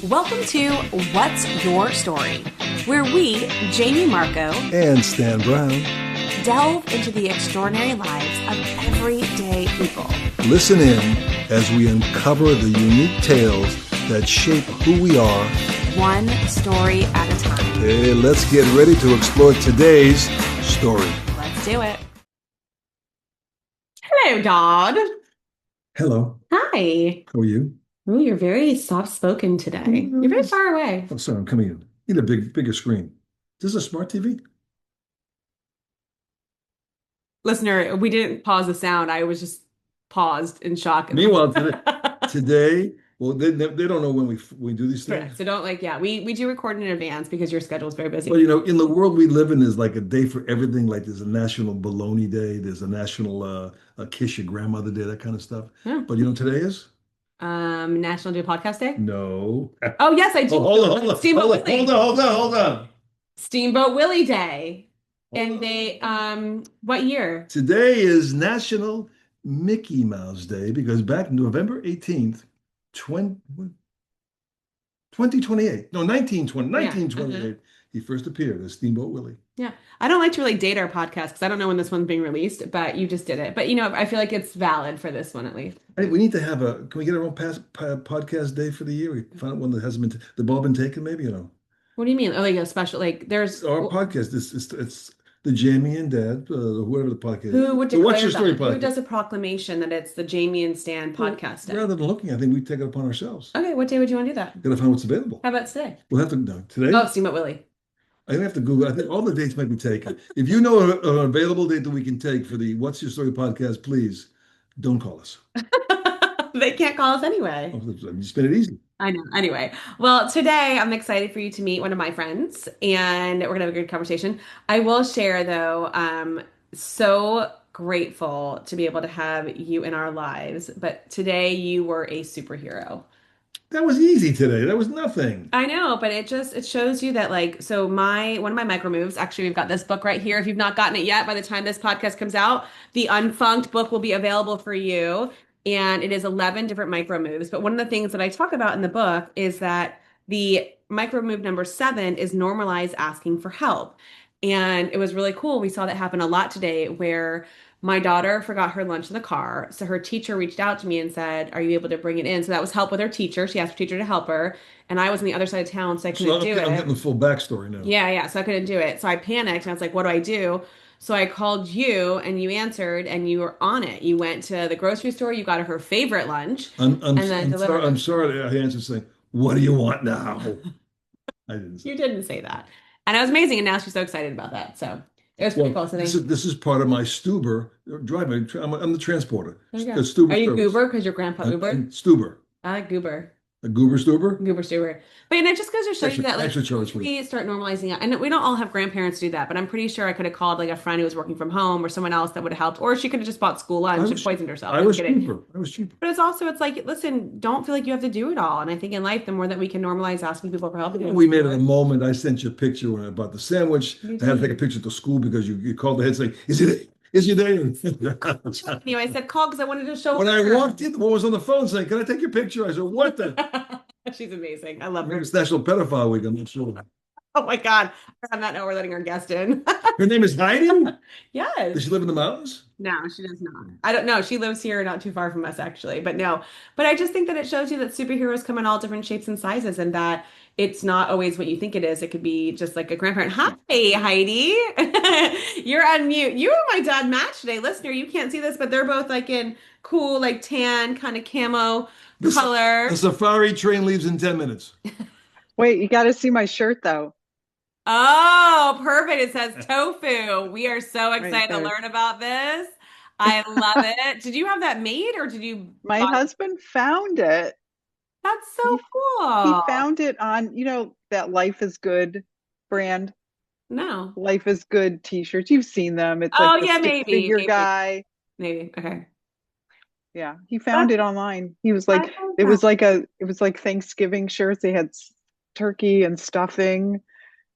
Welcome to What's Your Story, where we, Jamie Marco, and Stan Brown, delve into the extraordinary lives of everyday people. Listen in as we uncover the unique tales that shape who we are, one story at a time. Hey, let's get ready to explore today's story. Let's do it. Hello, Dodd. Hello. Hi. How are you? Oh, you're very soft-spoken today. You're very far away. Oh, sorry, I'm coming in. Need a bigger screen. Is this a smart TV? Listener, we didn't pause the sound. I was just paused in shock. Meanwhile, today, well, they don't know when we do these things. Correct. So don't we do record in advance because your schedule is very busy. Well, in the world we live in, there's like a day for everything. Like there's a National Bologna Day. There's a National Kiss Your Grandmother Day, that kind of stuff. Yeah. But today is? National Do Podcast Day? No. Oh, yes, I do. Hold on. Steamboat Willie. Hold on. Steamboat Willie Day. And they, what year? Today is National Mickey Mouse Day because back November 18th, 2028. No, 1928. He first appeared as Steamboat Willie. Yeah. I don't like to really date our podcast because I don't know when this one's being released, but you just did it. But, I feel like it's valid for this one at least. We need to have can we get our own podcast day for the year? We find out one that hasn't been, the ball been taken, maybe, What do you mean? Oh, like a special, like there's. Our podcast, it's the Jamie and Dad, whoever the podcast is. Who would So what's declare your story that? podcast? Who does a proclamation that it's the Jamie and Stan podcast day? Rather than looking, I think we take it upon ourselves. Okay, what day would you want to do that? Gotta find what's available. How about today? We'll have to know. Today? Oh, Steamboat Willie. I don't have to Google. I think all the dates might be taken. If you know an available date that we can take for the What's Your Story podcast, please don't call us. They can't call us anyway. You spin it easy. I know. Anyway, well, today I'm excited for you to meet one of my friends, and we're gonna have a good conversation. I will share, though, so grateful to be able to have you in our lives, but today you were a superhero. That was easy today. That was nothing. I know, but it shows you that one of my micro moves, actually we've got this book right here. If you've not gotten it yet, by the time this podcast comes out, the Unfunked book will be available for you. And it is 11 different micro moves. But one of the things that I talk about in the book is that the micro move number 7 is normalize asking for help. And it was really cool. We saw that happen a lot today where my daughter forgot her lunch in the car. So her teacher reached out to me and said, "Are you able to bring it in?" So that was help with her teacher. She asked her teacher to help her. And I was on the other side of town, so I couldn't do it. I'm getting the full backstory now. Yeah. So I couldn't do it. So I panicked and I was like, what do I do? So I called you and you answered and you were on it. You went to the grocery store, you got her favorite lunch, and then delivered it. I'm sorry. I answered saying, "What do you want now?" I didn't say You didn't say that. And it was amazing. And now she's so excited about that. So it was pretty cool. So this is part of my Stuber driving. I'm the transporter. there you go. Stuber Are you service. Goober because your grandpa Uber? Stuber. I like Goober. A Goober Stuber? Goober Stuber. But it just goes to show you that actually, we start normalizing it. And we don't all have grandparents do that, but I'm pretty sure I could have called like a friend who was working from home or someone else that would have helped. Or she could have just bought school lunch and poisoned herself. I was cheaper. But it's like, listen, don't feel like you have to do it all. And I think in life, the more that we can normalize asking people for help. We made it a moment. I sent you a picture about the sandwich. I had to take a picture to school because you called ahead saying, Is your day? I said call because I wanted to show When I walked in, the woman was on the phone saying, "Can I take your picture?" I said, "What the?" She's amazing. I love her. It's National Pedophile Week. I'm not sure. Oh my God. On that note, we're letting our guest in. Her name is Heidi? Yes. Does she live in the mountains? No, she does not. I don't know. She lives here not too far from us, actually. But no. But I just think that it shows you that superheroes come in all different shapes and sizes and that it's not always what you think it is. It could be just like a grandparent. Hi, Heidi. You're on mute. You and my dad match today. Listener, you can't see this, but they're both like in cool, like tan, kind of camo color. The safari train leaves in 10 minutes. Wait, you got to see my shirt though. Oh, perfect. It says tofu. We are so excited to learn about this. I love it. Did you have that made or did you? My husband found it. That's so cool. He found it on, that Life is Good brand. No. Life is Good t-shirts. You've seen them. It's like the stick figure guy. Maybe. Okay. Yeah. He found it online. He was like, it was like Thanksgiving shirts. They had turkey and stuffing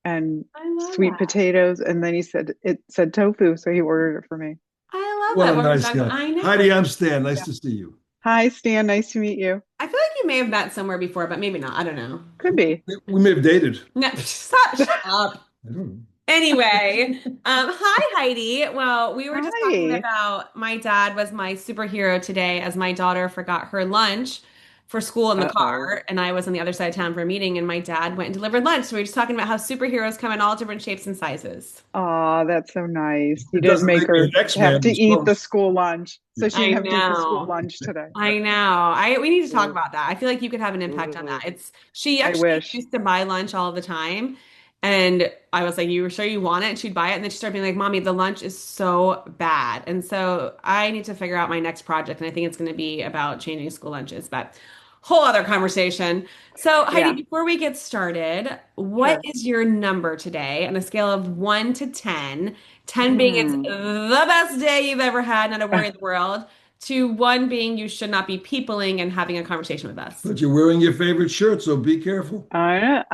and sweet potatoes. And then it said tofu. So he ordered it for me. I love what that. What a nice guy. I know. Heidi, I'm Stan. Nice to see you. Hi, Stan. Nice to meet you. I feel like you may have met somewhere before, but maybe not. I don't know. Could be. We may have dated. No, stop, shut up. I don't know. Anyway, hi Heidi. Well, we were just talking Hi. about my dad was my superhero today as my daughter forgot her lunch for school in the Uh-oh. car, and I was on the other side of town for a meeting, and my dad went and delivered lunch. So we were just talking about how superheroes come in all different shapes and sizes. Oh, that's so nice. You It didn't doesn't make make me an her have X-Man. to It's eat the close. school lunch. So she I didn't have to eat the school know. lunch today. I know. I we need to talk Ooh, about that. I feel like you could have an impact on ooh. that. It's she I actually wish. used to buy lunch all the time. And I was like, "You were sure you want it?" And she'd buy it. And then she started being like, "Mommy, the lunch is so bad." And so I need to figure out my next project. And I think it's going to be about changing school lunches, but whole other conversation. So Heidi, Yeah, before we get started, what sure. is your number today on a scale of 1 to 10? 10 being it's Hmm. the best day you've ever had, not a worry in the world, to 1 being you should not be peopling and having a conversation with us. But you're wearing your favorite shirt, so be careful. I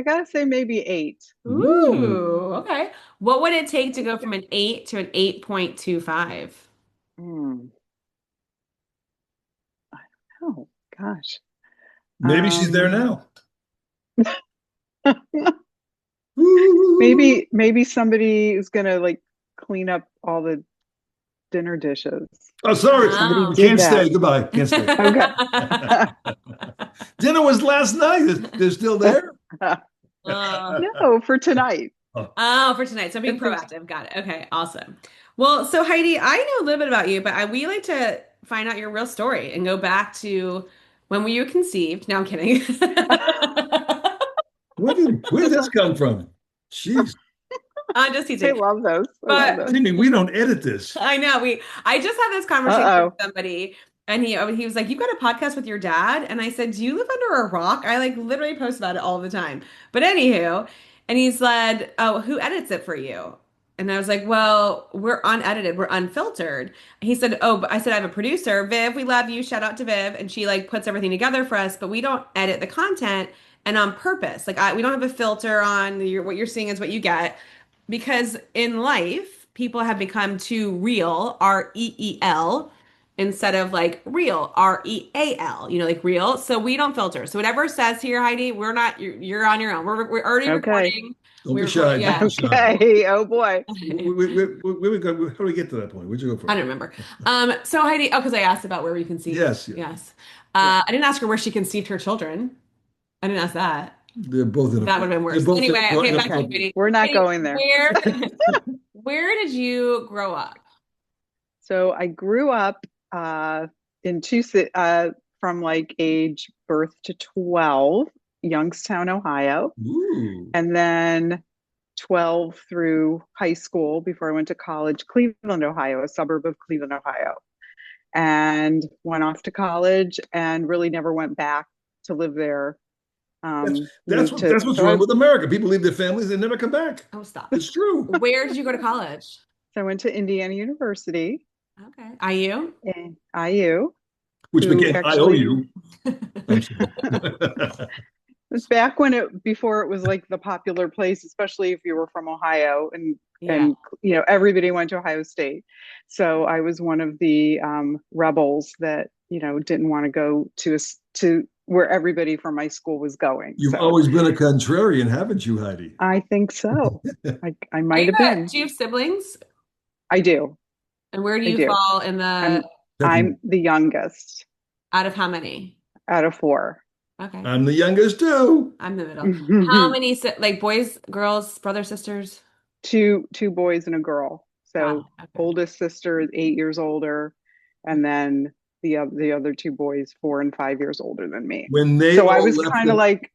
gotta say maybe eight. Ooh. Ooh, okay. What would it take to go from an 8 to an 8.25? Hmm. Oh gosh. Maybe she's there Um, now. Ooh. maybe somebody is gonna like clean up all the dinner dishes. Oh, sorry. Somebody Oh. did Can't that. stay. Goodbye. Can't stay. Okay. Dinner was last night. They're still there? Uh, No, for tonight. Oh, Oh, for tonight. So being If there's proactive. Got it. Okay, awesome. Well, so Heidi, I know a little bit about you, but we like to find out your real story and go back to when were you conceived? No, I'm kidding. where did this come from? Jeez. I'm just I teasing. love those. I love But those. I mean, we don't edit this. I know I just had this conversation with Uh-oh. somebody and he was like, "You've got a podcast with your dad?" And I said, "Do you live under a rock?" I like literally post about it all the time. But anywho, and he said, "Oh, who edits it for you?" And I was like, "Well, we're unedited, we're unfiltered." And he said, "Oh, but I said I have a producer, Viv, we love you. Shout out to Viv, and she like puts everything together for us, but we don't edit the content and on purpose. Like we don't have a filter on what you're seeing is what you get because in life, people have become too real, REEL, instead of like real, REAL, like real. So we don't filter. So whatever it says here, Heidi, we're not, you're on your own. We're already Okay. recording. Don't We be record, shy. Don't yeah. be shy. Okay. Oh boy. Where we go? How do we get to that point? Where'd you go I from? don't remember. So Heidi, oh, because I asked about where we conceived. Yes, yes. Yes. Yeah. I didn't ask her where she conceived her children. I didn't ask that. They're both That would have been they're worse. both Anyway, okay, back to you, Okay. inappropriate. Heidi. We're not Heidi, going there. where did you grow up? So I grew up in from like age birth to 12, Youngstown, Ohio, Ooh. and then 12 through high school before I went to college, Cleveland, Ohio, a suburb of Cleveland, Ohio, and went off to college and really never went back to live there. Moved to That's what's so I wrong with America. People leave their families, they never come back. Oh, stop. It's true. Where did you go to college? so I went to Indiana University Okay. IU? in IU, Which who became actually IOU. I'm sorry. it's back when it before it was like the popular place, especially if you were from Ohio Yeah. and everybody went to Ohio State. So I was one of the rebels that didn't want to go to where everybody from my school was going. You've So always been a contrarian, haven't you, Heidi? I think so. I Are might you have been. do you have siblings? I do. And where do I you do. fall in the I'm Pecking. I'm the youngest out of how many? out of four. Okay. I'm the youngest too. I'm the middle. How many like boys, girls, brothers, sisters? Two boys and a girl. Got So it. Okay. oldest sister is 8 years older, and then the other two boys 4 and 5 years older than me. When they So I all was left kind of the like,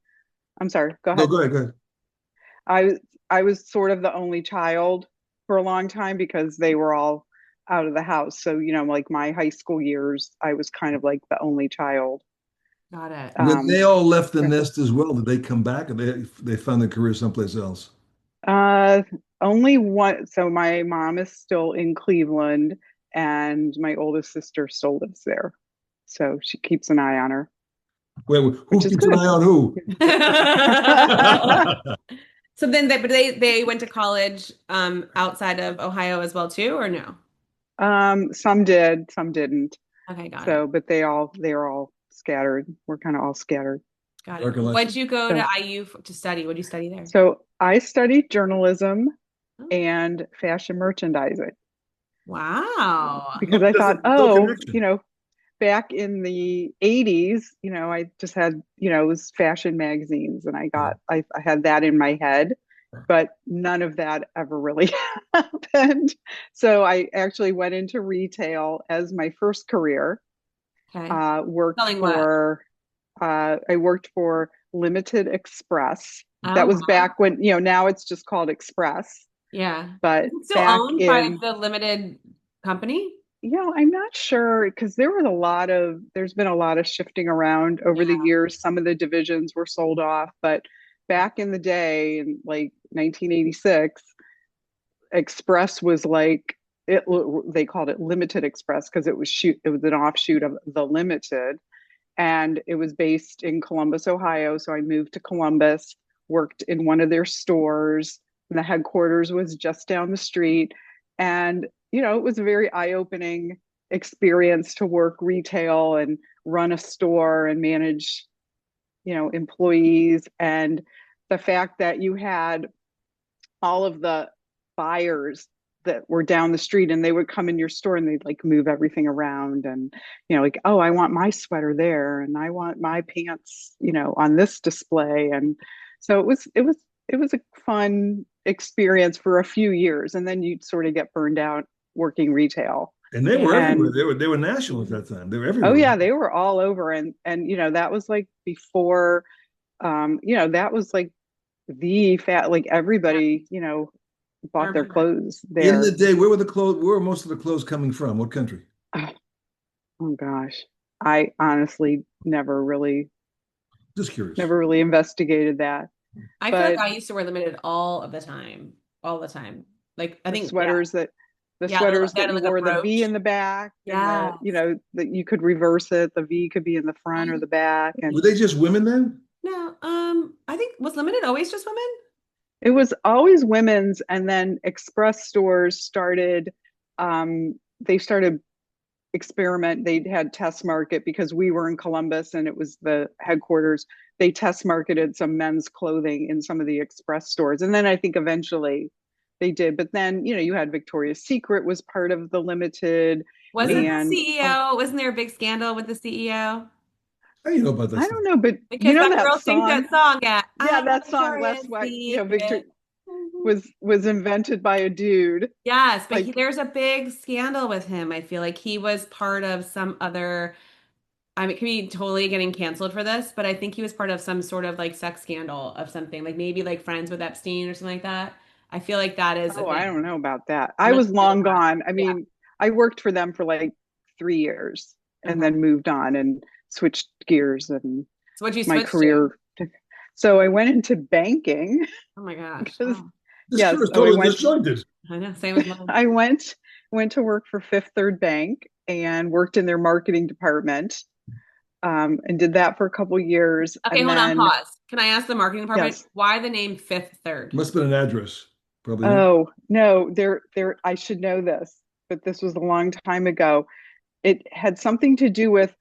I'm sorry, go no, ahead. go ahead, go ahead. I I was sort of the only child for a long time because they were all out of the house. So like my high school years, I was kind of like the only child. Got it. When they Um, all left the nest as well, did they come back or they found their career someplace else? Uh, only one. So my mom is still in Cleveland, and my oldest sister still lives there. So she keeps an eye on her, Well, which who is keeps an good. eye on who? So then but they went to college outside of Ohio as well too, or no? Some did, some didn't. Okay, got it. So, but they are all scattered. We're kind of all scattered. Got it. Dark and light. What'd you go to So, IU to study? What'd you study there? so I studied journalism Oh, and fashion merchandising wow. because I thought, No oh, connection. back in the 80s, I just had, it was fashion magazines and Yeah. I had that in my head, but none of that ever really happened. So I actually went into retail as my first career. Okay. Worked Selling what? for I worked for Limited Express. That Oh, was wow. back when, now it's just called Express, Yeah. but Is it still back owned by in, the limited company? I'm not sure because there's been a lot of shifting around over the Yeah. years. Some of the divisions were sold off, but back in the day, in like 1986, Express was like they called it Limited Express because it was an offshoot of the Limited, and it was based in Columbus, Ohio. So I moved to Columbus, worked in one of their stores, and the headquarters was just down the street. And, it was a very eye-opening experience to work retail and run a store and manage, employees. And the fact that you had all of the buyers that were down the street and they would come in your store and they'd like move everything around and like, oh, I want my sweater there and I want my pants on this display. And so it was a fun experience for a few years, and then you'd sort of get burned out working retail. And they were Yeah. everywhere. And They were national at that time. They were oh everywhere. yeah, they were all over. And that was like before, that was like the fat, like Yeah. everybody I bought their remember. clothes In the there. day, where were the clothes? Where were most of the clothes coming from? What country? Oh, oh gosh. I honestly Just curious. never really investigated that. I feel like But I used to wear limited all of the time. All the time. Like I the think, yeah. sweaters that the Yeah, sweaters they had that you like a wore the V brooch. in the back and Yes. that you could reverse it. The V could be in the front or the back. Were And they just women then? No, I think was limited always just women? it was always women's. And then express stores they started they had test market because we were in Columbus and it was the headquarters. They test marketed some men's clothing in some of the express stores, and then I think eventually they did. But then you had Victoria's Secret was part of the Limited. Wasn't the And CEO, wasn't there a big scandal with the CEO? How do you know about that I stuff? don't know, but Because that that girl sings song. that song at Yeah, I'm that song Victoria's Less White, Victor Secret. Mhm. was invented by a dude. Yes, but Like, there's a big scandal with him. I feel like he was part of some other, I mean, it could be totally getting canceled for this, but I think he was part of some sort of like sex scandal of something, like maybe like friends with Epstein or something like that. I feel like that is a oh, I don't thing. know about that. I'm I gonna was look it long up. gone. I Yeah. mean, I worked for them for like 3 years and Okay. then moved on and switched gears and So what'd you my switch to? career. So I went into banking Oh my gosh. because Oh, This yes, crew is so I totally went disjointed. I know. Same as mine. I went to work for Fifth Third Bank and worked in their marketing department, and did that for a couple years. Okay, And hold on, then, pause. Can I ask the marketing department yes, why the name Fifth Third? Must have been an address. Probably. Huh? oh no, I should know this, but this was a long time ago. It had something to do with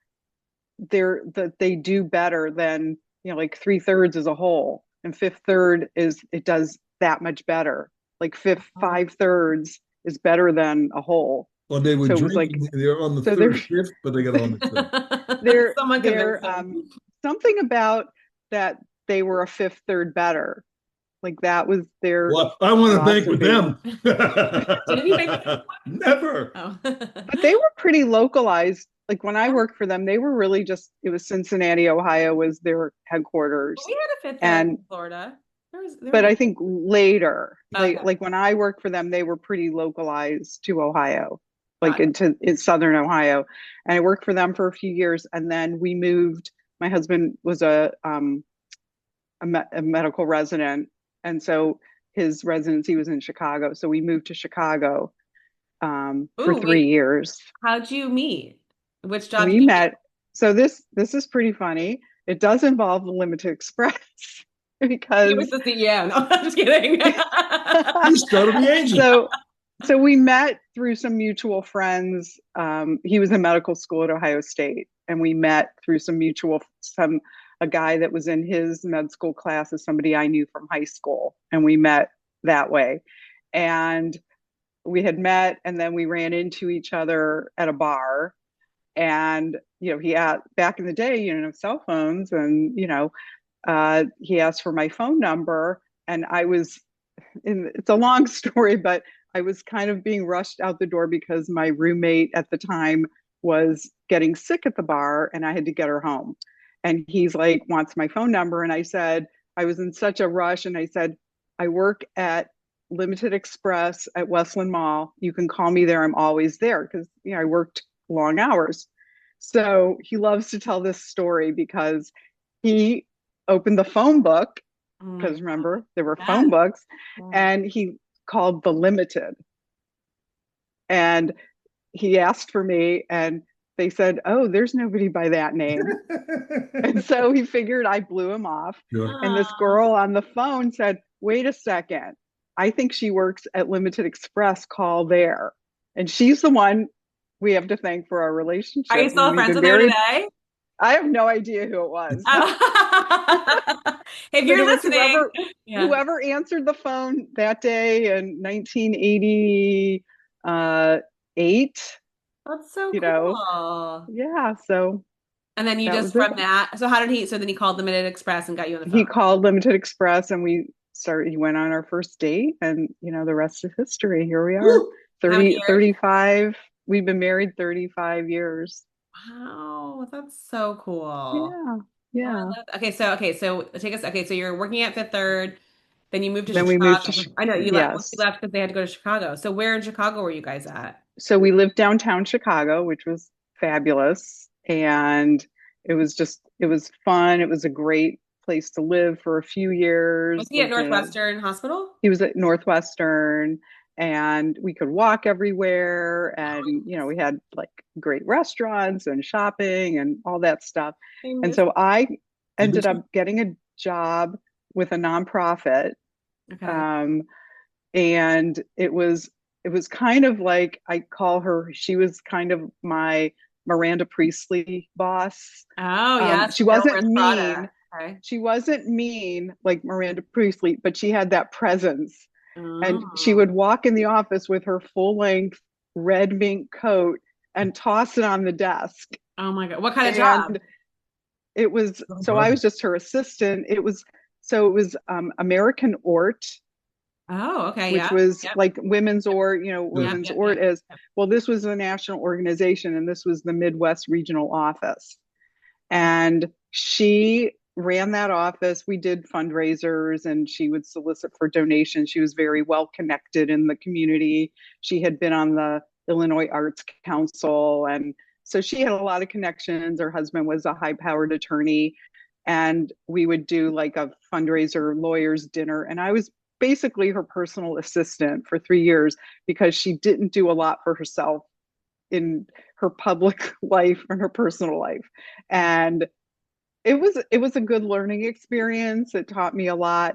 that they do better than, like 3/3 as a whole, and fifth third is it does that much better. Like fifth Oh. 5/3 is better than a whole. Well, they were So it was like, drinking. They were on the so third shift, but they got all mixed up. Someone convinced they're him. something about that they were a fifth third better. Like that was their Well, I want to bank with philosophy. them. Didn't you make it? Never. Oh. But they were pretty localized. Like when I worked for them, they were really just, it was Cincinnati, Ohio was their We headquarters. had a Fifth Third And in Florida. There but was I think later, okay. like when I worked for them, they were pretty localized to Ohio, like Got it. in southern Ohio. And I worked for them for a few years, and then we moved. My husband was a medical resident, and so his residency was in Chicago. So we moved to Chicago for Ooh, three wait. years. How'd you meet? Which job We did you get? met. So this is pretty funny. It does involve the Limited Express He was because the CEO. No, I'm just kidding. He started the agent. so So we met through some mutual friends. He was in medical school at Ohio State, and we met through some a guy that was in his med school class is somebody I knew from high school, and we met that way. And we had met, and then we ran into each other at a bar. And he had back in the day, cell phones, and he asked for my phone number, and it's a long story, but I was kind of being rushed out the door because my roommate at the time was getting sick at the bar and I had to get her home. And he's like, wants my phone number. And I said, I was in such a rush. And I said, I work at Limited Express at Westland Mall. You can call me there. I'm always there because, I worked long hours. So he loves to tell this story because he opened the phone book because remember there were phone books, and he called the Limited, and he asked for me, and they said, oh, there's nobody by that name. And so he figured I blew him off. Sure. And this girl on the phone said, wait a second, I think she works at Limited Express, call there. And she's the one we have to thank for our relationship. Are you still friends with her today? I have no idea who it was. If you're listening, whoever answered the phone that day in 1988. That's so cool. Yeah. So. And then you just from that. So how did he? So then he called Limited Express and got you on the phone. He called Limited Express, and he went on our first date, and the rest is history. Here we are. 35. We've been married 35 years. Wow, that's so cool. Yeah. Okay, so take us. Okay, so you're working at Fifth Third, then you moved to Chicago. We moved to. I know you left because they had to go to Chicago. So where in Chicago were you guys at? So we lived downtown Chicago, which was fabulous, and it was fun. It was a great place to live for a few years. Was he at Northwestern Hospital? He was at Northwestern. And we could walk everywhere, and we had like great restaurants and shopping and all that stuff. And so I ended up getting a job with a nonprofit. Okay. And it was kind of like, I call her, she was kind of my Miranda Priestley boss. Oh yeah. She wasn't mean. Okay. She wasn't mean like Miranda Priestley, but she had that presence. And she would walk in the office with her full-length red mink coat and toss it on the desk. Oh my God. What kind of job? It was, so I was just her assistant. It was American Ort. Oh, okay. Which was like Women's Ort, Women's Ort is, well, this was a national organization, and this was the Midwest regional office. And she ran that office. We did fundraisers, and she would solicit for donations. She was very well connected in the community. She had been on the Illinois Arts Council, and so she had a lot of connections. Her husband was a high-powered attorney, and we would do like a fundraiser lawyers dinner, and I was basically her personal assistant for 3 years because she didn't do a lot for herself in her public life and her personal life. And it was a good learning experience. It taught me a lot.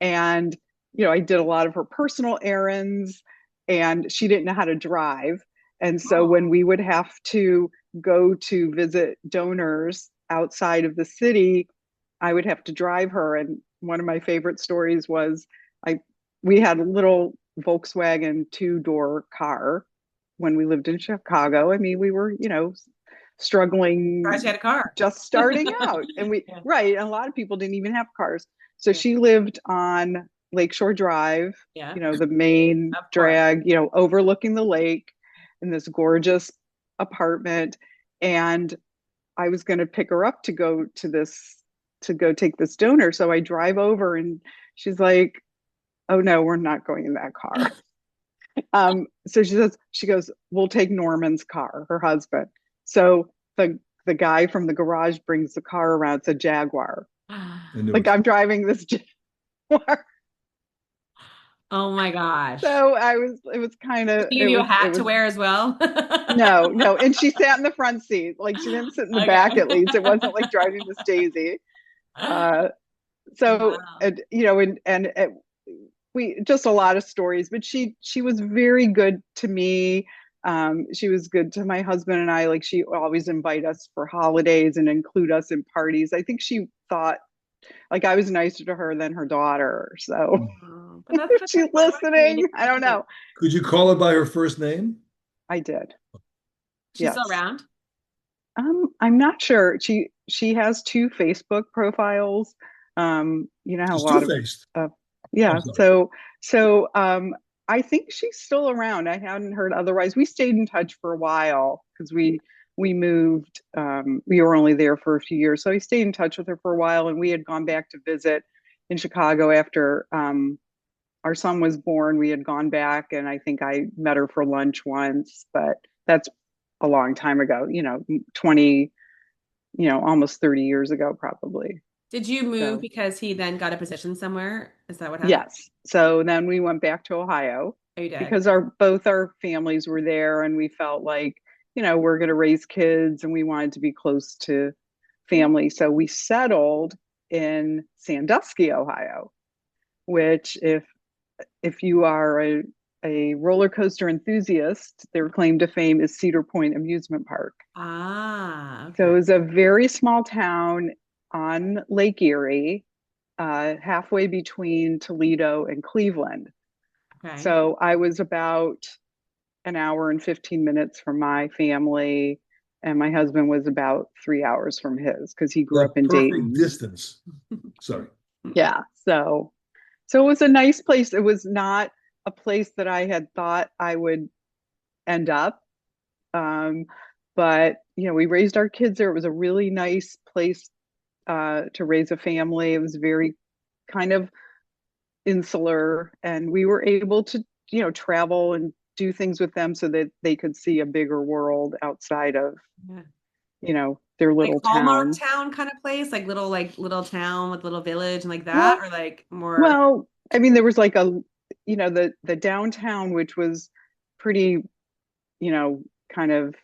And, I did a lot of her personal errands, and she didn't know how to drive. And so when we would have to go to visit donors outside of the city, I would have to drive her. And one of my favorite stories was we had a little Volkswagen 2-door car when we lived in Chicago. I mean, we were, struggling, she had a car, just starting out, and right, and a lot of people didn't even have cars. So she lived on Lakeshore Drive, the main drag, overlooking the lake, in this gorgeous apartment. And I was going to pick her up to go take this donor. So I drive over, and she's like, "Oh no, we're not going in that car." So she goes, "We'll take Norman's car," her husband. So the guy from the garage brings the car around. It's a Jaguar. Like I'm driving this Jaguar. Oh my gosh. So it was kind of. Did you give you a hat to wear as well? No. And she sat in the front seat. Like she didn't sit in the back, at least. It wasn't like driving Miss Daisy. So, wow. And we just a lot of stories, but she was very good to me. She was good to my husband and I. Like she always invite us for holidays and include us in parties. I think she thought like I was nicer to her than her daughter. So Oh, but if that's she's like what a listening, I don't communication. know. Could you call her by her first name? I did. She's still Yes. around? I'm not sure. She has two Facebook profiles. You know how a She's lot of two-faced. uh, I'm yeah. sorry. So I think she's still around. I hadn't heard otherwise. We stayed in touch for a while because we moved. We were only there for a few years, so I stayed in touch with her for a while, and we had gone back to visit in Chicago after our son was born. We had gone back, and I think I met her for lunch once, but that's a long time ago, 20, almost 30 years ago, probably. Did you move So, because he then got a position somewhere? Is that what happened? yes. So then we went back to Ohio Oh, you did. because both our families were there and we felt like, we're going to raise kids and we wanted to be close to Yeah. family. So we settled in Sandusky, Ohio, which if you are a roller coaster enthusiast, their claim to fame is Cedar Point Amusement Park. Ah, So okay. it was a very small town on Lake Erie, halfway between Toledo and Cleveland. Okay. So I was about an hour and 15 minutes from my family, and my husband was about 3 hours from his because he grew up The in perfect Dayton. distance. Sorry. Yeah. So it was a nice place. It was not a place that I had thought I would end up. Um, but we raised our kids there. It was a really nice place to raise a family. It was very kind of insular, and we were able to, travel and do things with them so that they could see a bigger world outside of, Yeah. their Like little Hallmark town. town kind of place, like little town with little village and like that, Well, or like more. well, I mean, there was like the downtown, which was pretty, kind of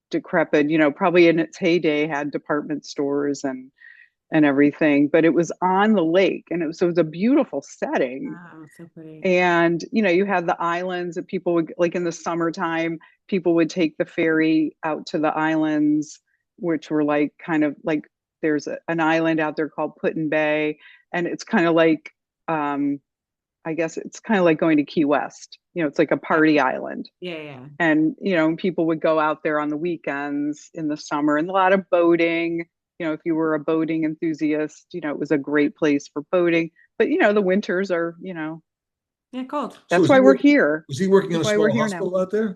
decrepit, probably in its heyday had department stores and everything, but it was on the lake and it was a beautiful setting. Wow, so pretty. And you had the islands that people would like in the summertime, people would take the ferry out to the islands, which were like kind of like there's an island out there called Putin Bay, and it's kind of like I guess it's kind of like going to Key West. It's like a Yeah, party island. yeah, yeah. And people would go out there on the weekends in the summer, and a lot of boating. If you were a boating enthusiast, it was a great place for boating. But the winters are, Yeah, cold. So that's why we're here. was he working in That's a why we're small here now. hospital out there?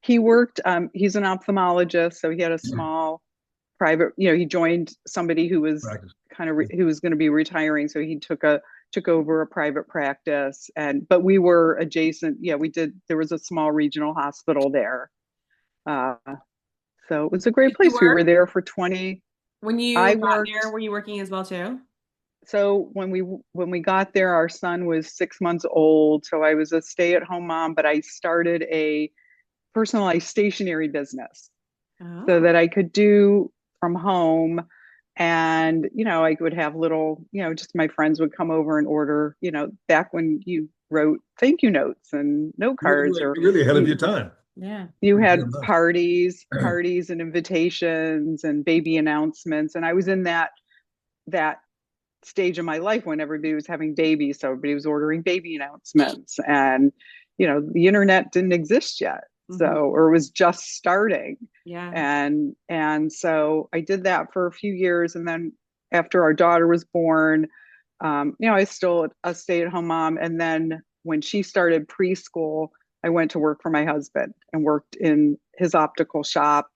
He worked, he's an ophthalmologist, so he had a small private, he joined somebody who was Practice. who was going to be retiring. So he took over a private practice, but we were adjacent. Yeah, there was a small regional hospital there. Uh, so it was a great Did you place. We were work there for 20. when you I got there? worked. Were you working as well too? So when we got there, our son was 6 months old. So I was a stay-at-home mom, but I started a personalized stationery business so Oh, that I could do from home. And, I would have little, just my friends would come over and order, back when you wrote thank you notes and note cards, or You're really ahead of you your time. yeah. you had Damn right. parties and invitations and baby announcements. And I was in that stage of my life when everybody was having babies. So everybody was ordering baby announcements, and, the internet didn't exist yet. So, Hmm. or it was just starting. Yeah. And so I did that for a few years. And then after our daughter was born, I still a stay-at-home mom. And then when she started preschool, I went to work for my husband and worked in his optical shop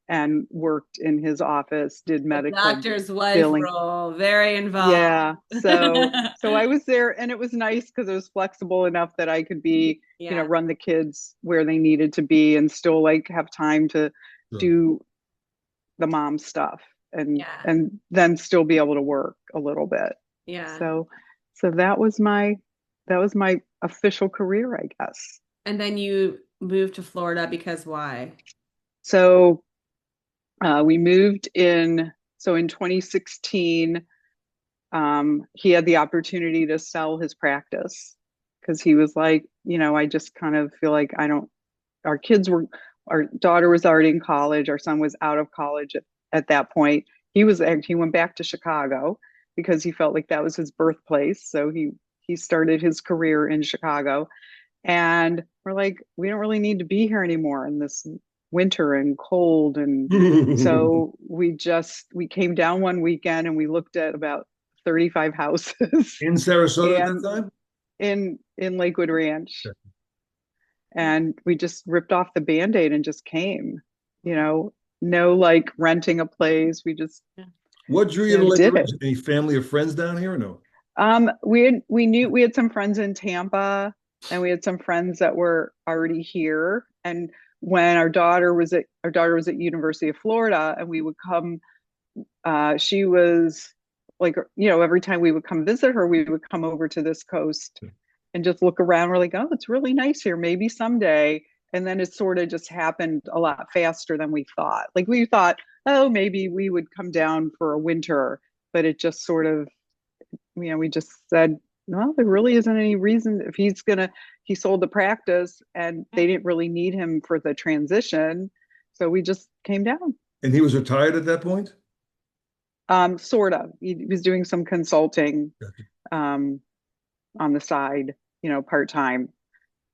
and worked in his office, did The medical doctor's wife billing. role, very involved. Yeah. So I was there, and it was nice because it was flexible enough that I could be, Yeah. run the kids where they needed to be and still like have time to Sure. do the mom stuff and Yeah. and then still be able to work a little bit. Yeah. So that was my official career, I guess. And then you moved to Florida because why? So we moved in. So in 2016, he had the opportunity to sell his practice. because he was like, I just kind of feel like I don't, our kids were, our daughter was already in college, our son was out of college at that point. He went back to Chicago because he felt like that was his birthplace. So he started his career in Chicago. And we're like, we don't really need to be here anymore in this winter and cold. And so we came down one weekend and we looked at about 35 houses In Sarasota at that and time? in Lakewood Ranch. And we just ripped off the Band-Aid and just came, no like renting a place. We just What drew you to Lake did it. Ridge? Any family or friends down here or no? We had some friends in Tampa, and we had some friends that were already here. And when our daughter was at University of Florida, and we would come, she was like, every time we would come visit her, we would come over to this coast and just look around. We're like, oh, it's really nice here. Maybe someday. And then it sort of just happened a lot faster than we thought. Like we thought, oh, maybe we would come down for a winter, but it just sort of, we just said, well, there really isn't any reason if he sold the practice and they didn't really need him for the transition. So we just came down. And he was retired at that point? Sort of. He was doing some consulting on the side, part-time.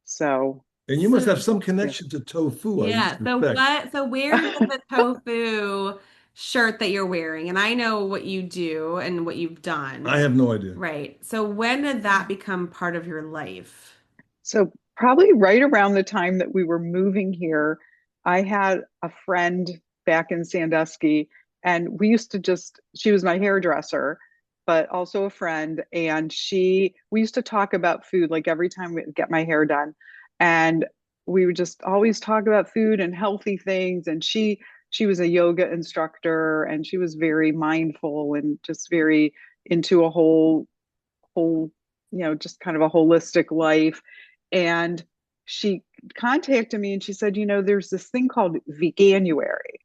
So. And you must have some connection to tofu, I would Yeah. suspect. So where did the tofu shirt that you're wearing? And I know what you do and what you've done. I have no idea. Right. So when did that become part of your life? So probably right around the time that we were moving here, I had a friend back in Sandusky, and she was my hairdresser, but also a friend. And we used to talk about food like every time we get my hair done. And we would just always talk about food and healthy things. And she was a yoga instructor, and she was very mindful and just very into a whole, just kind of a holistic life. And she contacted me and she said, there's this thing called Veganuary,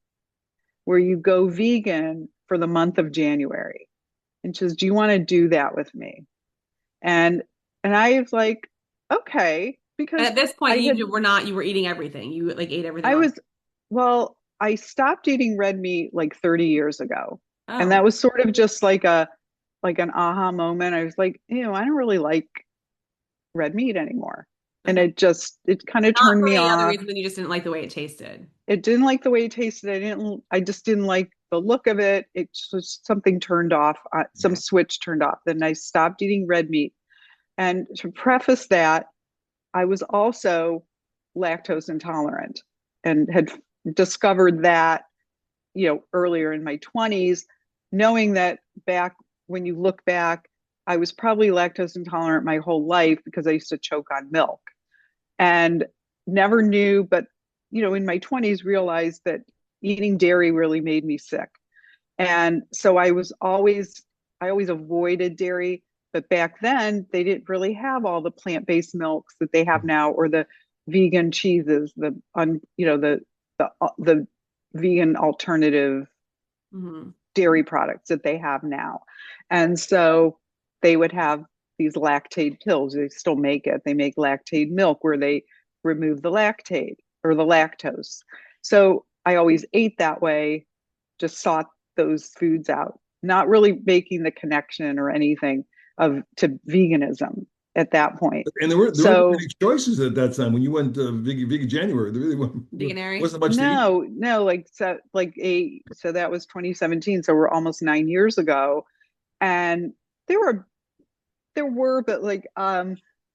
where you go vegan for the month of January. And she says, do you want to do that with me? And I was like, okay, because At this point, you were eating everything. You like ate everything. I stopped eating red meat like 30 years ago. And Oh. that was sort of just like an aha moment. I was like, I don't really like red meat anymore. And Okay. it kind of Not turned for me any other off. reason than you just didn't like the way it tasted. It didn't like the way it tasted. I just didn't like the look of it. It just something turned off, some switch turned off. Then I stopped eating red meat. And to preface that, I was also lactose intolerant and had discovered that, earlier in my 20s, knowing that when you look back, I was probably lactose intolerant my whole life because I used to choke on milk and never knew, but, in my 20s realized that eating dairy really made me sick. And so I always avoided dairy, but back then they didn't really have all the plant-based milks that they have now, or the vegan cheeses, the vegan alternative dairy products that they have now. And so they would have these lactate pills. They still make it. They make lactate milk where they remove the lactate or the lactose. So I always ate that way, just sought those foods out, not really making the connection or anything to veganism at that point. And there weren't many choices at that time when you went vegan January. There really Veganuary? wasn't much to eat. No, so that was 2017. So we're almost 9 years ago. And there were, but like I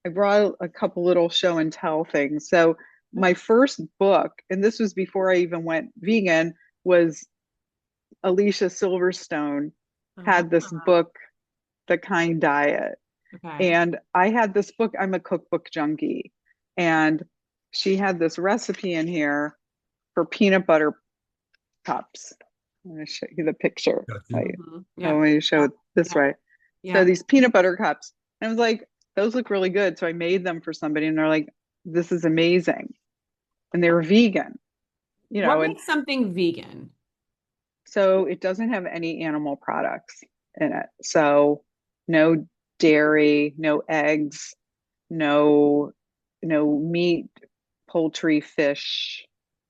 brought a couple little show and tell things. So my first book, and this was before I even went vegan, was Alicia Silverstone had this book, The Kind Diet. Okay. And I had this book, I'm a cookbook junkie. And she had this recipe in here for peanut butter cups. I'm going to show you the picture. I'm going to show it this way. So these peanut butter cups. And I was like, those look really good. So I made them for somebody and they're like, this is amazing. And they were vegan. What makes something vegan? So it doesn't have any animal products in it. So no dairy, no eggs, no, no meat, poultry, fish